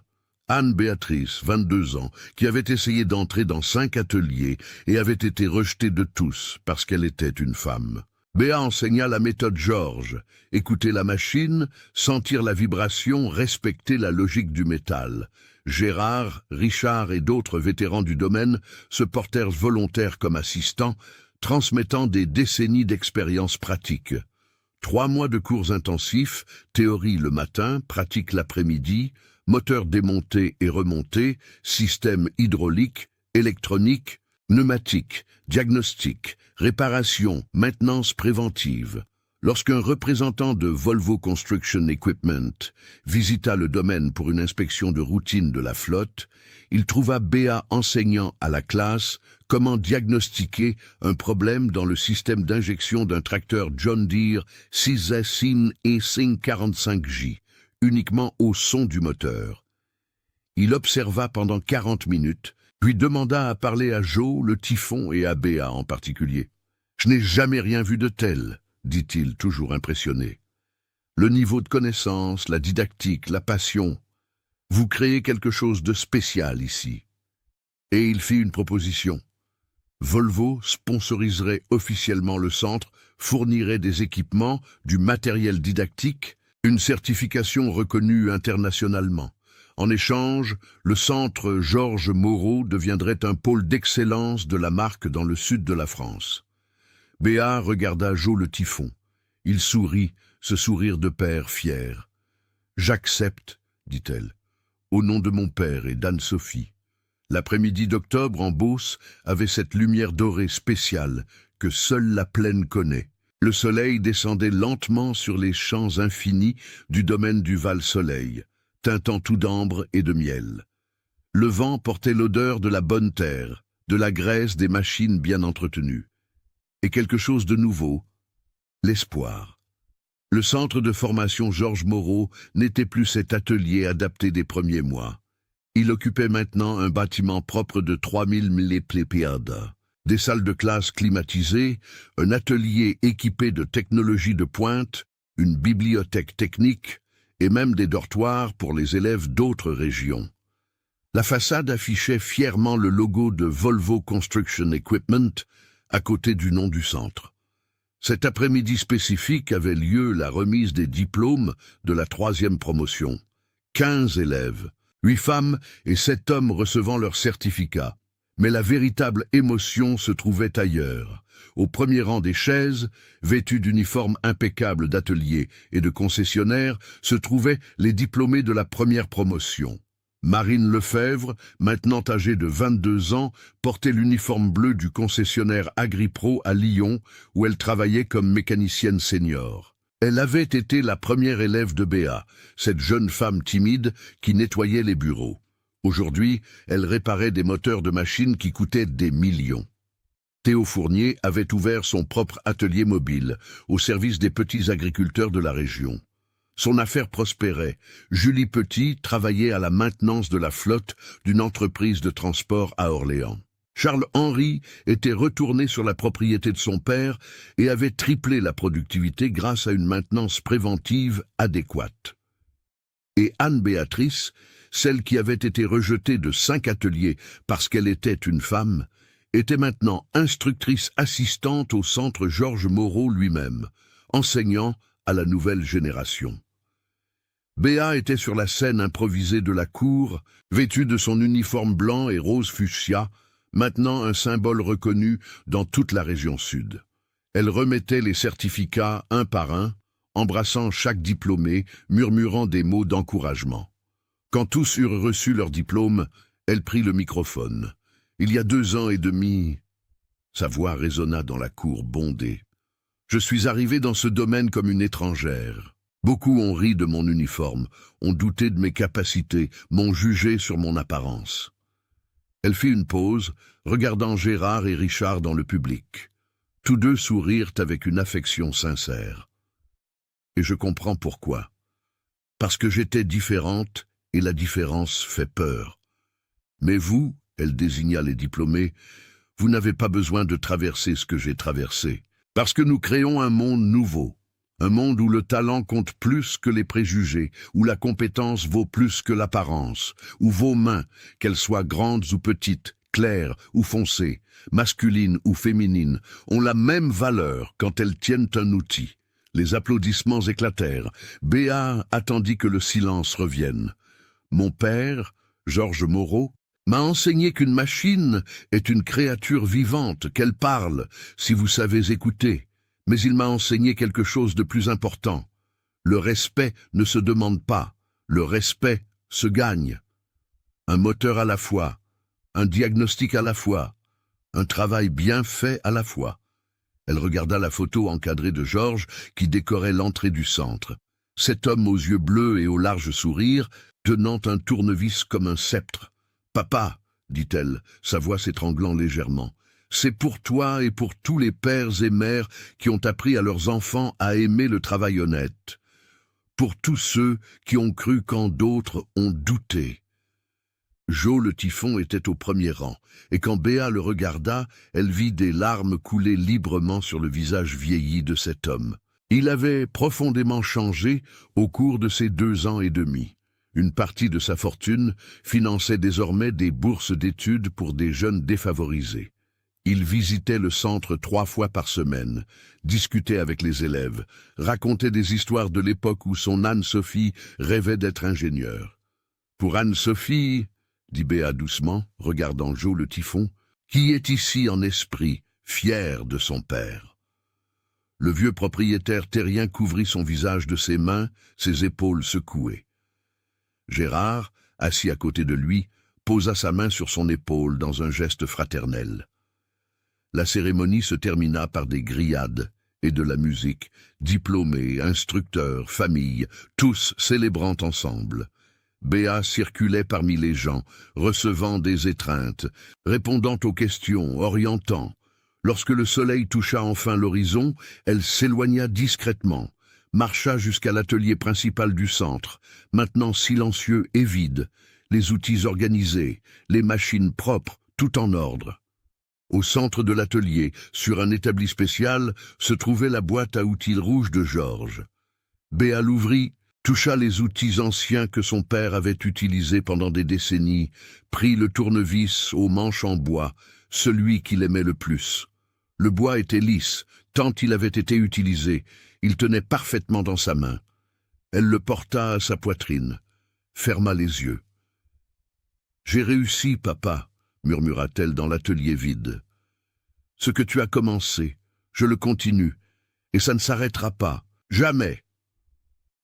Anne-Béatrice, 22 ans, qui avait essayé d'entrer dans 5 ateliers et avait été rejetée de tous parce qu'elle était une femme. Béa enseigna la méthode Georges, écouter la machine, sentir la vibration, respecter la logique du métal. Gérard, Richard et d'autres vétérans du domaine se portèrent volontaires comme assistants, transmettant des décennies d'expérience pratique. 3 mois de cours intensifs, théorie le matin, pratique l'après-midi, moteur démonté et remonté, système hydraulique, électronique, pneumatique, diagnostic, réparation, maintenance préventive. Lorsqu'un représentant de Volvo Construction Equipment visita le domaine pour une inspection de routine de la flotte, il trouva Béa enseignant à la classe comment diagnostiquer un problème dans le système d'injection d'un tracteur John Deere 6S et 545J, uniquement au son du moteur. Il observa pendant 40 minutes, puis demanda à parler à Joe, le Typhon et à Béa en particulier. « Je n'ai jamais rien vu de tel », dit-il, toujours impressionné. « Le niveau de connaissance, la didactique, la passion. Vous créez quelque chose de spécial ici. » Et il fit une proposition. Volvo sponsoriserait officiellement le centre, fournirait des équipements, du matériel didactique, une certification reconnue internationalement. En échange, le centre Georges Moreau deviendrait un pôle d'excellence de la marque dans le sud de la France. Béa regarda Joe le Typhon. Il sourit, ce sourire de père fier. « J'accepte, dit-elle, au nom de mon père et d'Anne-Sophie. » L'après-midi d'octobre en Beauce avait cette lumière dorée spéciale que seule la plaine connaît. Le soleil descendait lentement sur les champs infinis du domaine du Val-Soleil, teintant tout d'ambre et de miel. Le vent portait l'odeur de la bonne terre, de la graisse des machines bien entretenues. Et quelque chose de nouveau, l'espoir. Le centre de formation Georges Moreau n'était plus cet atelier adapté des premiers mois. Il occupait maintenant un bâtiment propre de 3000 ml, des salles de classe climatisées, un atelier équipé de technologies de pointe, une bibliothèque technique et même des dortoirs pour les élèves d'autres régions. La façade affichait fièrement le logo de Volvo Construction Equipment à côté du nom du centre. Cet après-midi spécifique avait lieu la remise des diplômes de la 3e promotion. 15 élèves, 8 femmes et 7 hommes recevant leur certificat. Mais la véritable émotion se trouvait ailleurs. Au premier rang des chaises, vêtus d'uniformes impeccables d'atelier et de concessionnaire, se trouvaient les diplômés de la première promotion. Marine Lefebvre, maintenant âgée de 22 ans, portait l'uniforme bleu du concessionnaire Agripro à Lyon, où elle travaillait comme mécanicienne senior. Elle avait été la première élève de Béa, cette jeune femme timide qui nettoyait les bureaux. Aujourd'hui, elle réparait des moteurs de machines qui coûtaient des millions. Théo Fournier avait ouvert son propre atelier mobile, au service des petits agriculteurs de la région. Son affaire prospérait. Julie Petit travaillait à la maintenance de la flotte d'une entreprise de transport à Orléans. Charles-Henri était retourné sur la propriété de son père et avait triplé la productivité grâce à une maintenance préventive adéquate. Et Anne-Béatrice, celle qui avait été rejetée de 5 ateliers parce qu'elle était une femme, était maintenant instructrice assistante au centre Georges Moreau lui-même, enseignant à la nouvelle génération. Béa était sur la scène improvisée de la cour, vêtue de son uniforme blanc et rose fuchsia, maintenant un symbole reconnu dans toute la région sud. Elle remettait les certificats un par un, embrassant chaque diplômé, murmurant des mots d'encouragement. Quand tous eurent reçu leur diplôme, elle prit le microphone. Il y a 2 ans et demi, sa voix résonna dans la cour bondée. Je suis arrivée dans ce domaine comme une étrangère. Beaucoup ont ri de mon uniforme, ont douté de mes capacités, m'ont jugé sur mon apparence. Elle fit une pause, regardant Gérard et Richard dans le public. Tous deux sourirent avec une affection sincère. Et je comprends pourquoi. Parce que j'étais différente, et la différence fait peur. Mais vous, elle désigna les diplômés, vous n'avez pas besoin de traverser ce que j'ai traversé. Parce que nous créons un monde nouveau. Un monde où le talent compte plus que les préjugés, où la compétence vaut plus que l'apparence, où vos mains, qu'elles soient grandes ou petites, claires ou foncées, masculines ou féminines, ont la même valeur quand elles tiennent un outil. Les applaudissements éclatèrent. Béa attendit que le silence revienne. Mon père, Georges Moreau, m'a enseigné qu'une machine est une créature vivante, qu'elle parle, si vous savez écouter. Mais il m'a enseigné quelque chose de plus important. Le respect ne se demande pas, le respect se gagne. Un moteur à la fois, un diagnostic à la fois, un travail bien fait à la fois. Elle regarda la photo encadrée de Georges qui décorait l'entrée du centre. Cet homme aux yeux bleus et au large sourire, tenant un tournevis comme un sceptre. « Papa !» dit-elle, sa voix s'étranglant légèrement. C'est pour toi et pour tous les pères et mères qui ont appris à leurs enfants à aimer le travail honnête. Pour tous ceux qui ont cru quand d'autres ont douté. Jo le typhon était au premier rang, et quand Béa le regarda, elle vit des larmes couler librement sur le visage vieilli de cet homme. Il avait profondément changé au cours de ces 2 ans et demi. Une partie de sa fortune finançait désormais des bourses d'études pour des jeunes défavorisés. Il visitait le centre 3 fois par semaine, discutait avec les élèves, racontait des histoires de l'époque où son Anne-Sophie rêvait d'être ingénieure. Pour Anne-Sophie, dit Béa doucement, regardant Jo le typhon, qui est ici en esprit, fier de son père. Le vieux propriétaire terrien couvrit son visage de ses mains, ses épaules secouées. Gérard, assis à côté de lui, posa sa main sur son épaule dans un geste fraternel. La cérémonie se termina par des grillades et de la musique, diplômés, instructeurs, familles, tous célébrant ensemble. Béa circulait parmi les gens, recevant des étreintes, répondant aux questions, orientant. Lorsque le soleil toucha enfin l'horizon, elle s'éloigna discrètement, marcha jusqu'à l'atelier principal du centre, maintenant silencieux et vide, les outils organisés, les machines propres, tout en ordre. Au centre de l'atelier, sur un établi spécial, se trouvait la boîte à outils rouge de Georges. Béa l'ouvrit, toucha les outils anciens que son père avait utilisés pendant des décennies, prit le tournevis aux manches en bois, celui qu'il aimait le plus. Le bois était lisse, tant il avait été utilisé, il tenait parfaitement dans sa main. Elle le porta à sa poitrine, ferma les yeux. « J'ai réussi, papa », murmura-t-elle dans l'atelier vide. « Ce que tu as commencé, je le continue, et ça ne s'arrêtera pas, jamais. »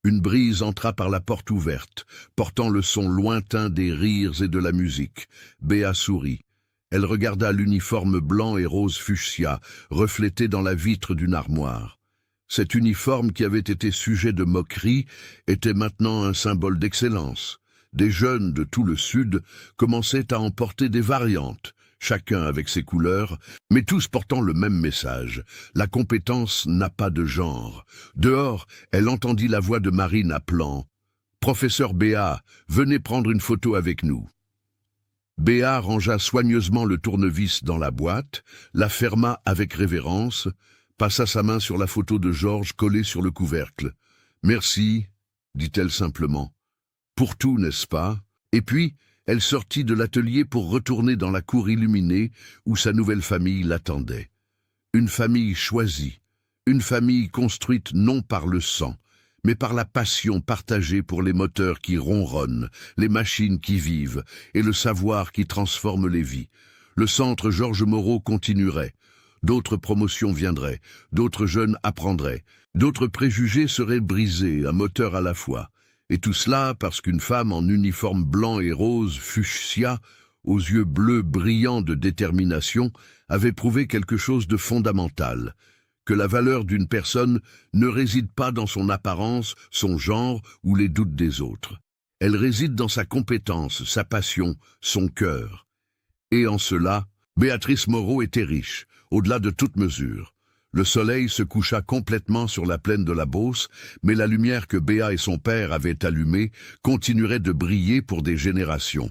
Une brise entra par la porte ouverte, portant le son lointain des rires et de la musique. Béa sourit. Elle regarda l'uniforme blanc et rose fuchsia, reflété dans la vitre d'une armoire. Cet uniforme qui avait été sujet de moquerie était maintenant un symbole d'excellence. Des jeunes de tout le Sud commençaient à en porter des variantes, chacun avec ses couleurs, mais tous portant le même message. La compétence n'a pas de genre. Dehors, elle entendit la voix de Marine appelant « Professeur Béat, venez prendre une photo avec nous ». Béat rangea soigneusement le tournevis dans la boîte, la ferma avec révérence, passa sa main sur la photo de Georges collée sur le couvercle. « Merci », dit-elle simplement. « Pour tout, n'est-ce pas ?» Et puis, elle sortit de l'atelier pour retourner dans la cour illuminée où sa nouvelle famille l'attendait. Une famille choisie, une famille construite non par le sang, mais par la passion partagée pour les moteurs qui ronronnent, les machines qui vivent et le savoir qui transforme les vies. Le centre Georges Moreau continuerait. D'autres promotions viendraient, d'autres jeunes apprendraient, d'autres préjugés seraient brisés, un moteur à la fois. Et tout cela parce qu'une femme en uniforme blanc et rose fuchsia, aux yeux bleus brillants de détermination, avait prouvé quelque chose de fondamental, que la valeur d'une personne ne réside pas dans son apparence, son genre ou les doutes des autres. Elle réside dans sa compétence, sa passion, son cœur. Et en cela, Béatrice Moreau était riche, au-delà de toute mesure. Le soleil se coucha complètement sur la plaine de la Beauce, mais la lumière que Béat et son père avaient allumée continuerait de briller pour des générations.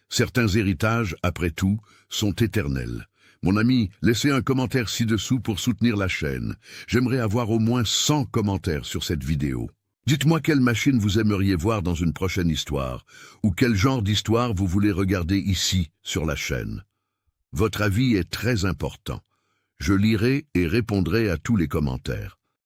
Certains héritages, après tout, sont éternels. Mon ami, laissez un commentaire ci-dessous pour soutenir la chaîne. J'aimerais avoir au moins 100 commentaires sur cette vidéo. Dites-moi quelle machine vous aimeriez voir dans une prochaine histoire, ou quel genre d'histoire vous voulez regarder ici, sur la chaîne. Votre avis est très important. Je lirai et répondrai à tous les commentaires.